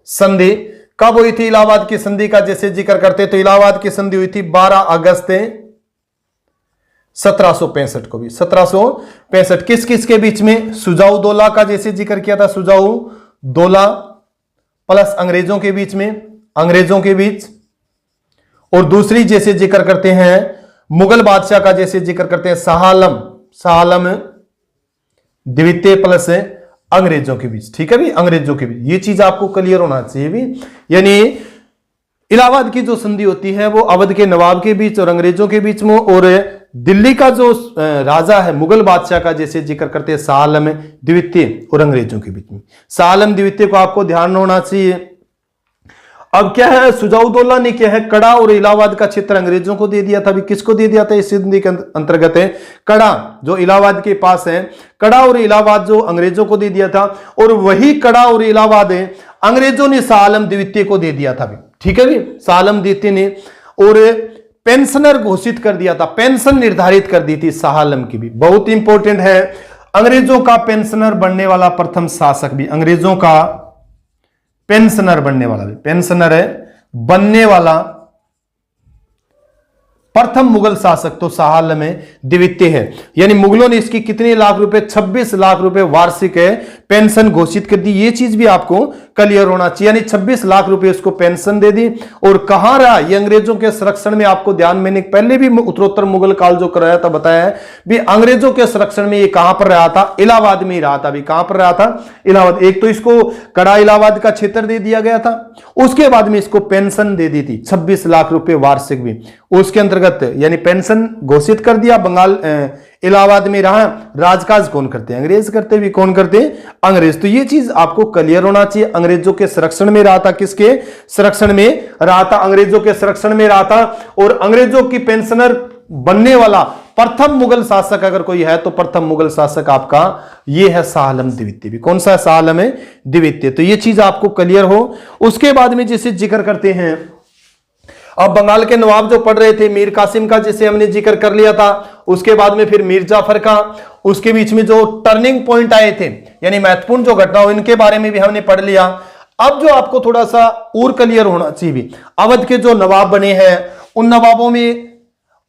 संधि कब हुई थी, इलाहाबाद की संधि का जैसे जिक्र करते तो इलाहाबाद की संधि हुई थी 12 अगस्त 1765 को भी। 1765 किस किस के बीच में, सुजाउद्दौला का जैसे जिक्र किया था, सुजाउद्दौला प्लस अंग्रेजों के बीच में, अंग्रेजों के बीच। और दूसरी जैसे जिक्र करते हैं मुगल बादशाह का जैसे जिक्र करते हैं शाह आलम, शाह आलम द्वितीय प्लस अंग्रेजों के बीच। ठीक है भी, अंग्रेजों के बीच। ये चीज आपको क्लियर होना चाहिए भी। यानी इलाहाबाद की जो संधि होती है वो अवध के नवाब के बीच और अंग्रेजों के बीच में, और दिल्ली का जो राजा है मुगल बादशाह का जैसे जिक्र करते हैं शाह आलम द्वितीय और अंग्रेजों के बीच में। शाह आलम द्वितीय को आपको ध्यान होना चाहिए। अब क्या है, सुजाउद्दौला ने क्या है, कड़ा और इलाहाबाद का क्षेत्र अंग्रेजों को दे दिया था। अभी किसको दे दिया था, इस संधि के अंतर्गत है, कड़ा जो इलाहाबाद के पास है, कड़ा और इलाहाबाद जो अंग्रेजों को दे दिया था। और वही कड़ा और इलाहाबाद है अंग्रेजों ने शाह आलम द्वितीय को दे दिया था भी, ठीक है भी, शाह आलम द्वितीय ने। और पेंशनर घोषित कर दिया था, पेंशन निर्धारित कर दी थी शाह आलम की भी, बहुत इंपॉर्टेंट है। अंग्रेजों का पेंशनर बनने वाला प्रथम शासक भी, अंग्रेजों का पेंशनर बनने वाला भी, पेंशनर है बनने वाला प्रथम मुगल शासक तो शाह आलम द्वितीय है। यानी मुगलों ने इसकी कितने लाख रुपए, 26 लाख रुपए वार्षिक है पेंशन घोषित कर दी। ये चीज भी आपको क्लियर होना चाहिए, यानी 26 लाख रुपए इसको पेंशन दे दी। और कहां रहा ये अंग्रेजों के संरक्षण में, आपको ध्यान, मैंने पहले भी उत्तरोत्तर मुगल काल जो कराया था बताया है भी, अंग्रेजों के संरक्षण में ये कहां पर रहा था, इलाहाबाद में ही रहा था भी। कहां पर रहा था, इलाहाबाद। एक तो इसको कड़ा इलाहाबाद का क्षेत्र दे दिया गया था, उसके बाद में इसको पेंशन दे दी थी 26 लाख रुपए वार्षिक भी, उसके अंतर्गत यानी पेंशन घोषित कर दिया। बंगाल इलाहाबाद में रहा। राजकाज कौन करते हैं, अंग्रेज करते भी। कौन करते हैं, अंग्रेज। तो ये चीज आपको क्लियर होना चाहिए। अंग्रेजों के संरक्षण में रहा था, किसके संरक्षण में रहा था, अंग्रेजों के संरक्षण में रहा था। और अंग्रेजों की पेंशनर बनने वाला प्रथम मुगल शासक अगर कोई है तो प्रथम मुगल शासक आपका ये है शाह आलम द्वितीय भी। कौन सा है, शाह आलम द्वितीय। तो ये चीज आपको क्लियर हो। उसके बाद में जिसे जिक्र करते हैं, अब बंगाल के नवाब जो पढ़ रहे थे, मीर कासिम का जिसे हमने जिक्र कर लिया था, उसके बाद में फिर मीर जाफर का, उसके बीच में जो टर्निंग पॉइंट आए थे यानी महत्वपूर्ण जो घटना हो, इनके बारे में भी हमने पढ़ लिया। अब जो आपको थोड़ा सा और क्लियर होना चाहिए भी, अवध के जो नवाब बने हैं उन नवाबों में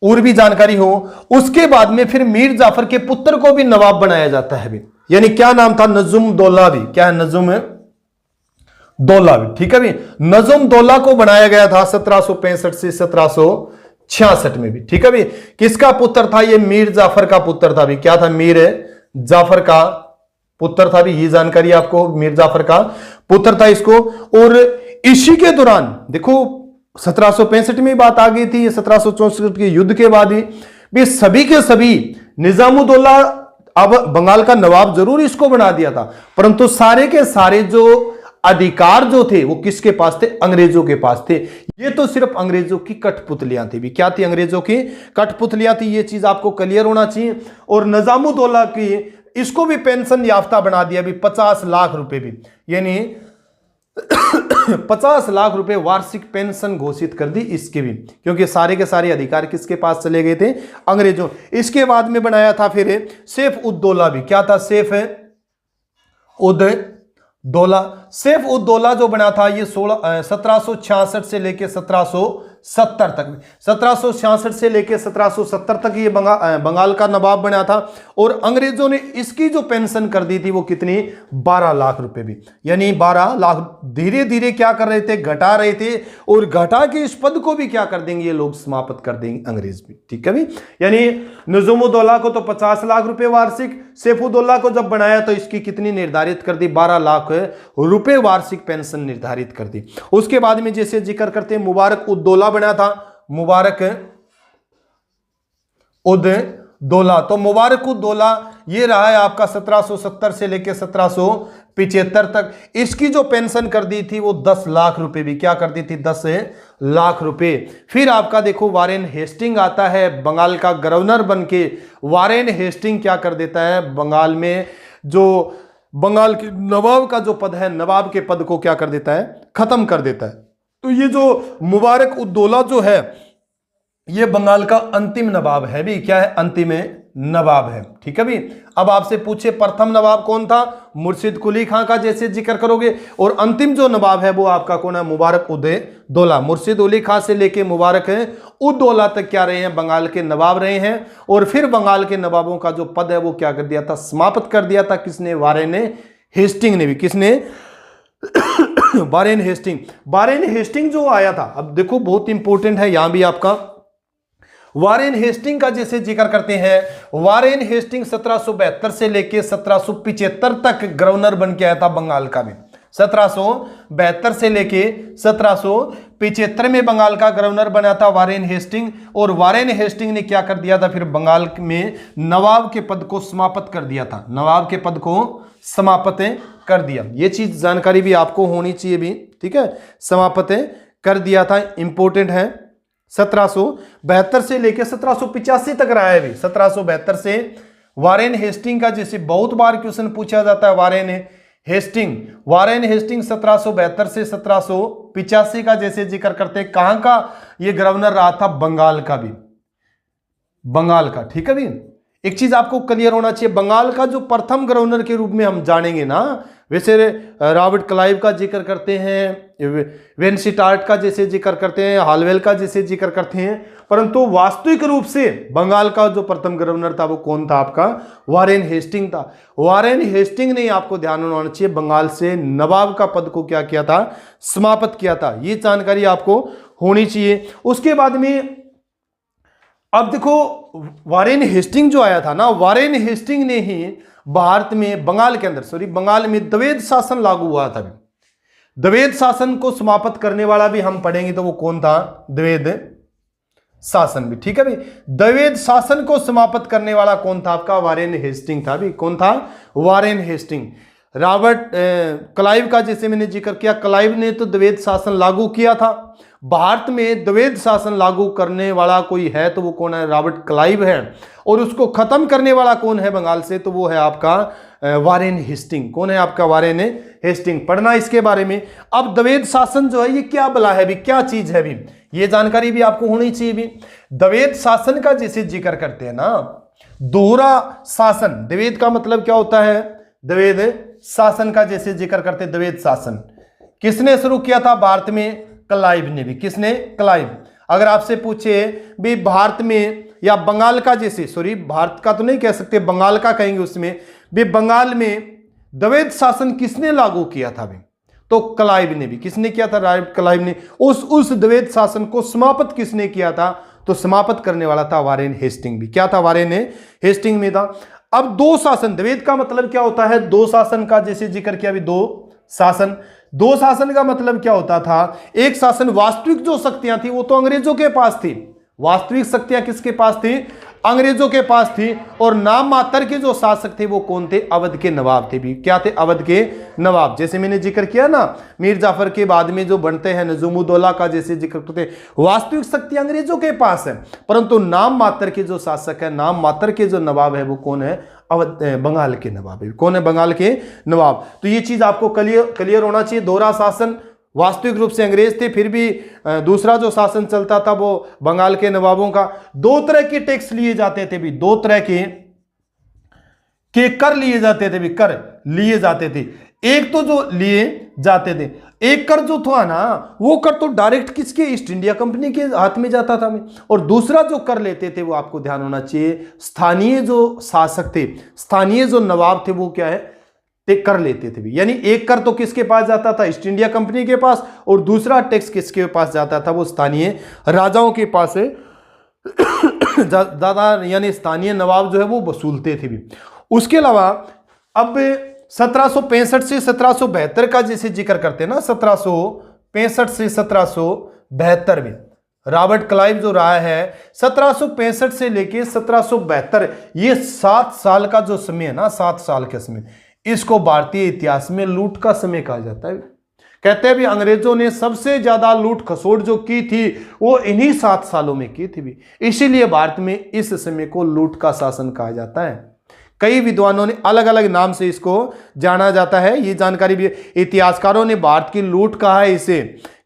और भी जानकारी हो। उसके बाद में फिर मीर जाफर के पुत्र को भी नवाब बनाया जाता है भी, यानी क्या नाम था, नजुम दौला भी। क्या है, नजुम दौला भी, ठीक है भी। नजुम दौला को बनाया गया था 1765 से 1766 में भी, ठीक है भी। किसका पुत्र था ये, मीर जाफर का पुत्र था भी। क्या था, मीर जाफर का पुत्र था भी, ये जानकारी आपको, मीर जाफर का पुत्र था इसको। और इसी के दौरान देखो 1765 में बात आ गई थी, 1764 के युद्ध के बाद भी सभी के सभी निजामुद्दौला अब बंगाल का नवाब जरूर इसको बना दिया था, परंतु सारे के सारे जो अधिकार जो थे वो किसके पास थे, अंग्रेजों के पास थे। ये तो सिर्फ अंग्रेजों की कठपुतलियां थी भी। क्या थी, अंग्रेजों की कठपुतलियां थी। ये चीज आपको क्लियर होना चाहिए। और निजामुद्दौला की इसको भी पेंशन याफ्ता बना दिया भी, 50 लाख रुपए भी, यानी 50 लाख रुपए वार्षिक पेंशन घोषित कर दी इसके भी, क्योंकि सारे के सारे अधिकार किसके पास चले गए थे, अंग्रेजों। इसके बाद में बनाया था फिर सैफ उद दौला भी। क्या था, सैफ उद दौला। सैफ उद दौला जो बना था ये 1766 से लेके 1770 तक, 1766 से लेके 1770 तक ये बंगाल का नवाब बना था। और अंग्रेजों ने इसकी जो पेंशन कर दी थी वो कितनी, 12 लाख रुपए भी, यानी 12 लाख। धीरे धीरे क्या कर रहे थे, घटा रहे थे। और घटा के इस पद को भी क्या कर देंगे ये लोग, समाप्त कर देंगे अंग्रेज भी, ठीक है भी। यानी निजामुद्दौला को तो 50 लाख रुपए वार्षिक, सैफुद्दौला को जब बनाया तो इसकी कितनी निर्धारित कर दी, 12 लाख रुपए वार्षिक पेंशन निर्धारित कर दी। उसके बाद में जैसे जिक्र करते हैं, मुबारक उद दौला बना था, मुबारक उद दौला। तो मुबारक उद दौला ये रहा है आपका 1770 से लेकर 1775 तक। इसकी जो पेंशन कर दी थी वो 10 लाख रुपए भी, क्या कर दी थी, 10 लाख रुपए। फिर आपका देखो वारेन हेस्टिंग आता है बंगाल का गवर्नर बनके। वारेन हेस्टिंग क्या कर देता है, बंगाल में जो बंगाल के नवाब का जो पद है, नवाब के पद को क्या कर देता है, खत्म कर देता है। तो ये जो मुबारक उद दौला जो है ये बंगाल का अंतिम नवाब है भी। क्या है, अंतिम नवाब है, ठीक है भी। अब आपसे पूछे प्रथम नवाब कौन था, मुर्शिद कुली खां का जैसे जिक्र करोगे। और अंतिम जो नवाब है वो आपका कौन है, मुबारक उद दौला। मुर्शिद कुली खां से लेके मुबारक उद दौला तक क्या रहे हैं, बंगाल के नवाब रहे हैं। और फिर बंगाल के नवाबों का जो पद है वो क्या कर दिया था, समाप्त कर दिया था। किसने, वारेन हेस्टिंग ने भी। किसने, वारेन हेस्टिंग। वारेन हेस्टिंग जो आया था, अब देखो बहुत इंपॉर्टेंट है यहां भी आपका, वारेन हेस्टिंग का जैसे जिक्र करते हैं। वारेन हेस्टिंग 1772 से लेके 1775 तक गवर्नर बन के आया था बंगाल का भी। 1772 से लेके 1775 में बंगाल का गवर्नर बना था वारेन हेस्टिंग। और वारेन हेस्टिंग ने क्या कर दिया था, फिर बंगाल में नवाब के पद को समाप्त कर दिया था, नवाब के पद को समाप्त कर दिया। ये चीज जानकारी भी आपको होनी चाहिए भी, ठीक है। समाप्त कर दिया था, इंपोर्टेंट है। 1772 से लेकर 1785 तक रहा है भी। 1772 से वारेन हेस्टिंग का, जैसे बहुत बार क्वेश्चन पूछा जाता है, वारेन हेस्टिंग 1772 से 1785 का जैसे जिक्र करते हैं। कहां का ये गवर्नर रहा था? बंगाल का भी, बंगाल का, ठीक है भी। एक चीज आपको क्लियर होना चाहिए, बंगाल का जो प्रथम गवर्नर के रूप में हम जानेंगे ना, वैसे रॉबर्ट क्लाइव का जिक्र करते हैं, वेनस्टार्ट का जैसे जिक्र करते हैं, हालवेल का जैसे जिक्र करते हैं, परंतु वास्तविक रूप से बंगाल का जो प्रथम गवर्नर था वो कौन था? आपका वारेन हेस्टिंग था। वारेन हेस्टिंग ने, आपको ध्यान होना चाहिए, बंगाल से नवाब का पद को क्या किया था? समाप्त किया था। ये जानकारी आपको होनी चाहिए। उसके बाद में अब देखो, वारेन हेस्टिंग जो आया था ना, वारेन हेस्टिंग ने ही भारत में, बंगाल के अंदर, बंगाल में द्वैध शासन लागू हुआ था। द्वैध शासन को समाप्त करने वाला भी हम पढ़ेंगे, तो वो कौन था? द्वैध शासन भी, ठीक है भाई। द्वैध शासन को समाप्त करने वाला कौन था? आपका वारेन हेस्टिंग था भी। कौन था? Warren Hasting. रॉबर्ट क्लाइव का जैसे मैंने जिक्र किया, क्लाइव ने तो द्वैध शासन लागू किया था। भारत में द्वैध शासन लागू करने वाला कोई है तो वो कौन है? रॉबर्ट क्लाइव है। और उसको खत्म करने वाला कौन है बंगाल से? तो वो है आपका वारेन हेस्टिंग। कौन है आपका? Warren Hastings. पढ़ना इसके बारे में। अब द्वैध शासन जो है ये क्या बला है भी, क्या चीज है भी, ये जानकारी भी आपको होनी चाहिए भी। द्वैध शासन का जैसे जिक्र करते हैं ना, दोहरा शासन, द्वैध का मतलब क्या होता है? द्वैध शासन का जैसे जिक्र करते, द्वैध शासन किसने शुरू किया था? भारत में क्लाइव ने भी। किसने? क्लाइव। अगर आपसे पूछे भी भारत में या बंगाल का जैसे, भारत का तो नहीं कह सकते, बंगाल का कहेंगे, उसमें भी बंगाल में द्वैध शासन किसने लागू किया था भी? तो क्लाइव ने भी। किसने किया था? रॉबर्ट क्लाइव ने। उस द्वैध शासन को समाप्त किसने किया था? तो समाप्त करने वाला था वारेन हेस्टिंग भी। क्या था? वारेन हेस्टिंग में था। अब दो शासन, द्वैध का मतलब क्या होता है? दो शासन का जैसे जिक्र किया भी, दो शासन। दो शासन का मतलब क्या होता था? एक शासन, वास्तविक जो शक्तियां थी वो तो अंग्रेजों के पास थी। वास्तविक शक्तियां किसके पास थी? अंग्रेजों के पास थी। और नाम मात्र के जो शासक थे वो कौन थे? अवध के नवाब थे भी। क्या थे? अवध के नवाब। जैसे मैंने जिक्र किया ना, मीर जाफर के बाद में जो बनते हैं नजमुद्दौला का जैसे जिक्र करते, वास्तविक शक्ति अंग्रेजों के पास है, परंतु नाम मात्र के जो शासक है, नाम मात्र के जो नवाब है वो कौन है? अवध, बंगाल के नवाब है। कौन है? बंगाल के नवाब। तो ये चीज आपको क्लियर होना चाहिए। दोहरा शासन, वास्तविक रूप से अंग्रेज थे, फिर भी दूसरा जो शासन चलता था वो बंगाल के नवाबों का। दो तरह के टैक्स लिए जाते थे भी, दो तरह के कर लिए जाते थे भी, कर लिए जाते थे। एक तो जो लिए जाते थे, एक कर जो था ना, वो कर तो डायरेक्ट किसके? ईस्ट इंडिया कंपनी के हाथ में जाता था। और दूसरा जो कर लेते थे वो आपको ध्यान होना चाहिए, स्थानीय जो शासक थे, स्थानीय जो नवाब थे, वो क्या है? कर लेते थे भी। यानी एक कर तो किसके पास जाता था? ईस्ट इंडिया कंपनी के पास, और दूसरा टैक्स किसके पास जाता था? वो स्थानीय राजाओं के पास है ज्यादा, यानी स्थानीय नवाब जो है वो वसूलते थे भी। उसके अलावा अब 1765 से 1772 का जैसे जिक्र करते हैं ना, 1765 से 1772 में रॉबर्ट क्लाइव जो रहा है, 1765 से लेके 1772, ये 7 साल का जो समय है ना, 7 साल का समय, इसको भारतीय इतिहास में लूट का समय कहा जाता है। कहते हैं भी अंग्रेजों ने सबसे ज्यादा लूट खसोट जो की थी वो इन्हीं 7 सालों में की थी भी, इसीलिए भारत में इस समय को लूट का शासन कहा जाता है। कई विद्वानों ने अलग अलग नाम से इसको जाना जाता है। ये जानकारी भी, इतिहासकारों ने भारत की लूट कहा है इसे।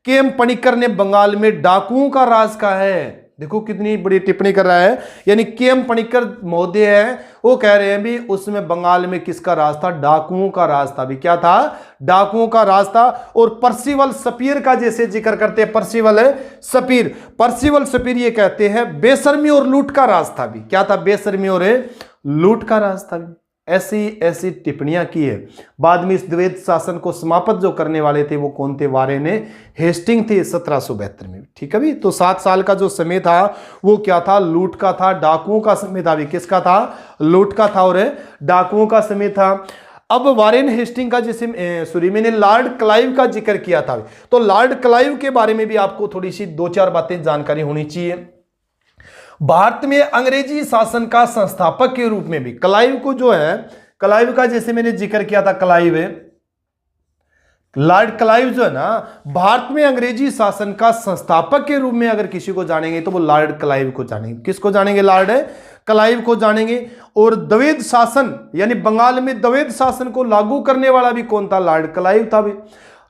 के.एम. पनिक्कर ने बंगाल में डाकुओं का राज कहा है। देखो कितनी बड़ी टिप्पणी कर रहा है। यानी के.एम. पनिक्कर महोदय है, वो कह रहे हैं भी उसमें बंगाल में किसका राज था? डाकुओं का राज था भी। क्या था? डाकुओं का राज था। और पर्सिवल सपीर का जैसे जिक्र करते हैं, पर्सिवल सपीर ये कहते हैं बेशर्मी और लूट का राज था भी। क्या था? बेशर्मी और लूट का राज था भी। ऐसी टिप्पणियां की है। बाद में इस द्वैध शासन को समाप्त जो करने वाले थे वो कौन थे? वारेन हेस्टिंग थे 1772 में। ठीक है भी। तो 7 साल का जो समय था वो क्या था? लूट का था, डाकुओं का समय था भी। किसका था? लूट का था और डाकुओं का समय था। अब वारेन हेस्टिंग का जैसे मैंने लॉर्ड क्लाइव का जिक्र किया था, तो लॉर्ड क्लाइव के बारे में भी आपको थोड़ी सी 2-4 बातें जानकारी होनी चाहिए। भारत में अंग्रेजी शासन का संस्थापक के रूप में भी क्लाइव को जो है, क्लाइव का जैसे मैंने जिक्र किया था, क्लाइव लॉर्ड क्लाइव जो है ना, भारत में अंग्रेजी शासन का संस्थापक के रूप में अगर किसी को जानेंगे तो वो लॉर्ड क्लाइव को जानेंगे। किसको जानेंगे? लॉर्ड क्लाइव को जानेंगे। और द्वैध शासन यानी बंगाल में द्वैध शासन को लागू करने वाला भी कौन था? लॉर्ड क्लाइव था भी।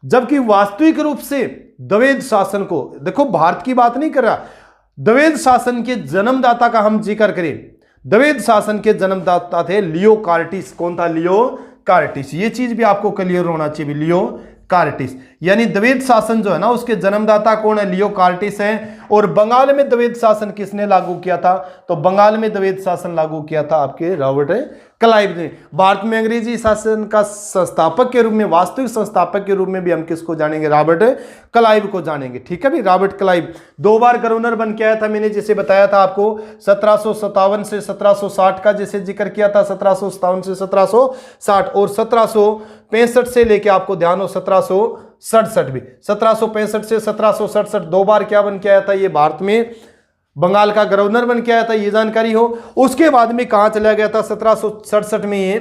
जबकि वास्तविक रूप से द्वैध शासन को, देखो भारत की बात नहीं कर रहा, द्वैध शासन के जन्मदाता का हम जिक्र करें, द्वैध शासन के जन्मदाता थे लियो कार्टिस। कौन था? लियो कार्टिस। ये चीज भी आपको क्लियर होना चाहिए, लियो कार्टिस। यानी द्वैध शासन जो है ना, उसके जन्मदाता कौन है? लियो कार्टिस हैं। और बंगाल में द्वैध शासन किसने लागू किया था? तो बंगाल में द्वैध शासन लागू किया था आपके रॉबर्ट क्लाइव ने। भारत में अंग्रेजी शासन का संस्थापक के रूप में, वास्तविक संस्थापक के रूप में भी हम किसको जानेंगे? रॉबर्ट क्लाइव को जानेंगे। ठीक है भाई, रॉबर्ट क्लाइव 2 बार गवर्नर बन के आया था। मैंने जैसे बताया था आपको 1757 से 1760 का जैसे जिक्र किया था, 1757 से 1760, और 1765 से लेके आपको ध्यान हो 1767 भी, 1765 से 1767 2 बार क्या बन के आया था? ये भारत में बंगाल का गवर्नर बन के आया था, ये जानकारी हो। उसके बाद में कहां चला गया था? 1767 में ये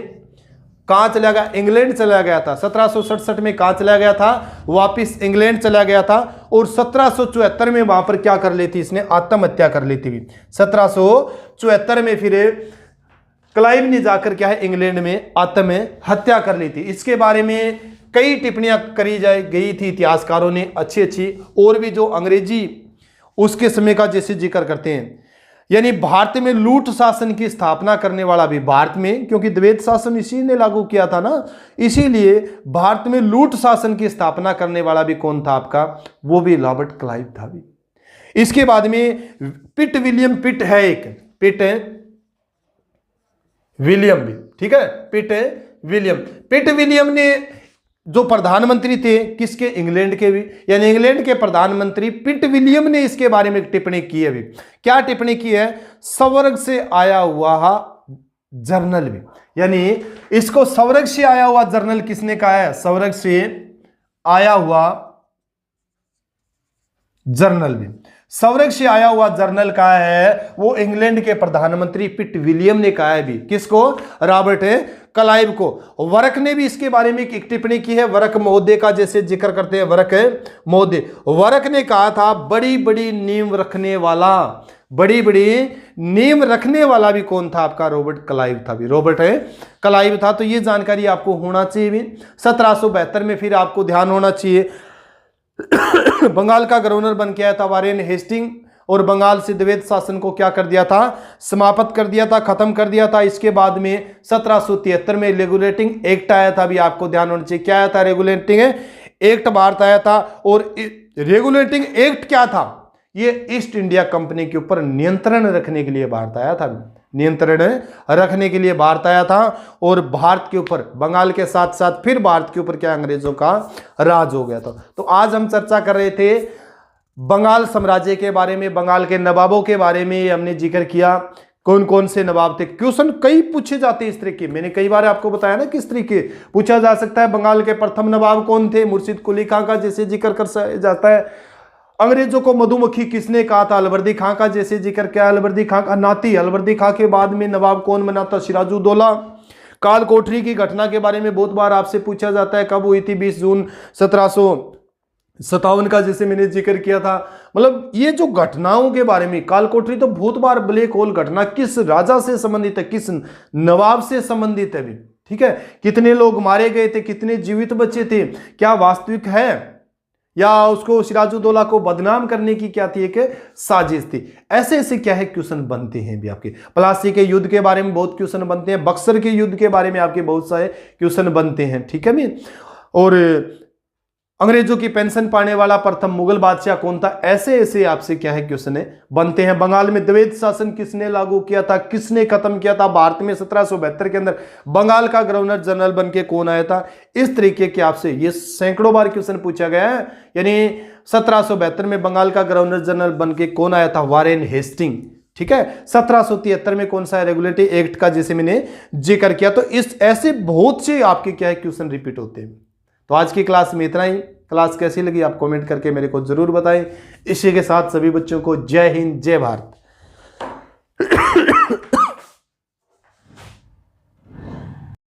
कहां चला गया? इंग्लैंड चला गया था। 1767 में कहां चला गया था? वापिस इंग्लैंड चला गया था। और 1774 में वहां पर क्या कर ली थी? इसने आत्महत्या कर ली थी। 1774 में फिर क्लाइव ने जाकर क्या है? इंग्लैंड में आत्महत्या कर ली थी। इसके बारे में कई टिप्पणियां करी गई थी इतिहासकारों ने, अच्छी अच्छी, और भी जो अंग्रेजी उसके समय का जैसे जिक्र करते हैं। यानी भारत में लूट शासन की स्थापना करने वाला भी भारत में, क्योंकि द्वैध शासन इसी ने लागू किया था ना, इसीलिए भारत में लूट शासन की स्थापना करने वाला भी कौन था आपका? वो भी रॉबर्ट क्लाइव था भी। इसके बाद में पिट विलियम पिट है, एक पिट विलियम भी, ठीक है, पिट विलियम ने जो प्रधानमंत्री थे किसके? इंग्लैंड के भी, यानी इंग्लैंड के प्रधानमंत्री पिट विलियम ने इसके बारे में टिप्पणी की है भी। क्या टिप्पणी की है? स्वर्ग से आया हुआ जर्नल भी, यानी इसको स्वर्ग से आया हुआ जर्नल किसने कहा है? स्वर्ग से आया हुआ जर्नल भी, स्वर्ग से आया हुआ जर्नल कहा है? वो इंग्लैंड के प्रधानमंत्री पिट विलियम ने कहा है भी। किसको? रॉबर्ट क्लाइव को। वर्क ने भी इसके बारे में एक टिप्पणी की है, वर्क महोदय का जैसे जिक्र करते हैं, वर्क महोदय। वर्क ने कहा था बड़ी बड़ी नींव रखने वाला, बड़ी बड़ी नींव रखने वाला भी कौन था आपका? रॉबर्ट क्लाइव था भी, रॉबर्ट क्लाइव था। तो ये जानकारी आपको होना चाहिए भी। 1772 में फिर आपको ध्यान होना चाहिए बंगाल का गवर्नर बन के आया था वारेन हेस्टिंग, और बंगाल से द्वैध शासन को क्या कर दिया था? समाप्त कर दिया था, खत्म कर दिया था। इसके बाद में 1773 में रेगुलेटिंग एक्ट आया था भी, आपको ध्यान होना चाहिए। क्या आया था? रेगुलेटिंग एक्ट भारत आया था। और रेगुलेटिंग एक्ट क्या था? ये ईस्ट इंडिया कंपनी के ऊपर नियंत्रण रखने के लिए भारत आया था, नियंत्रण रखने के लिए भारत आया था। और भारत के ऊपर, बंगाल के साथ साथ फिर भारत के ऊपर क्या अंग्रेजों का राज हो गया था। तो आज हम चर्चा कर रहे थे बंगाल साम्राज्य के बारे में, बंगाल के नवाबों के बारे में हमने जिक्र किया, कौन कौन से नवाब थे। क्वेश्चन कई पूछे जाते हैं इस तरीके, मैंने कई बार आपको बताया ना किस तरीके पूछा जा सकता है। बंगाल के प्रथम नवाब कौन थे? मुर्शिद कुली खां का जैसे जिक्र कर जाता है। अंग्रेजों को मधुमक्खी किसने कहा था? अलवर्दी खां का जैसे जिक्र किया, अलवर्दी खां का नाती। अलवर्दी खां के बाद में नवाब कौन बना था? सिराजुद्दौला। काल कोठरी की घटना के बारे में बहुत बार आपसे पूछा जाता है, कब हुई थी? 20 जून 1757 का जैसे मैंने जिक्र किया था। मतलब ये जो घटनाओं के बारे में, काल कोठरी तो बहुत बार ब्लैक होल घटना किस राजा से संबंधित है, किस नवाब से संबंधित है भी, ठीक है। कितने लोग मारे गए थे, कितने जीवित बचे थे, क्या वास्तविक है, या उसको सिराजुद्दौला को बदनाम करने की क्या थी, एक साजिश थी। ऐसे ऐसे क्या है क्वेश्चन बनते हैं भी आपके। प्लासी के युद्ध के बारे में बहुत क्वेश्चन बनते हैं, बक्सर के युद्ध के बारे में आपके बहुत सारे क्वेश्चन बनते हैं, ठीक है भी। और अंग्रेजों की पेंशन पाने वाला प्रथम मुगल बादशाह कौन था, ऐसे ऐसे आपसे क्या है क्वेश्चन बनते हैं। बंगाल में द्वैध शासन किसने लागू किया था, किसने खत्म किया था। भारत में 1772 के अंदर बंगाल का गवर्नर जनरल बन के कौन आया था। इस तरीके के आपसे ये सैकड़ों बार क्वेश्चन पूछा गया है। यानी 1772 में बंगाल का गवर्नर जनरल बन के कौन आया था? वारेन हेस्टिंग, ठीक है। 1773 में कौन सा है? रेगुलेटरी एक्ट का जैसे मैंने जिक्र किया। तो इस ऐसे बहुत से आपके क्या है क्वेश्चन रिपीट होते हैं। तो आज की क्लास में इतना ही। क्लास कैसी लगी आप कमेंट करके मेरे को जरूर बताएं। इसी के साथ सभी बच्चों को जय हिंद, जय भारत।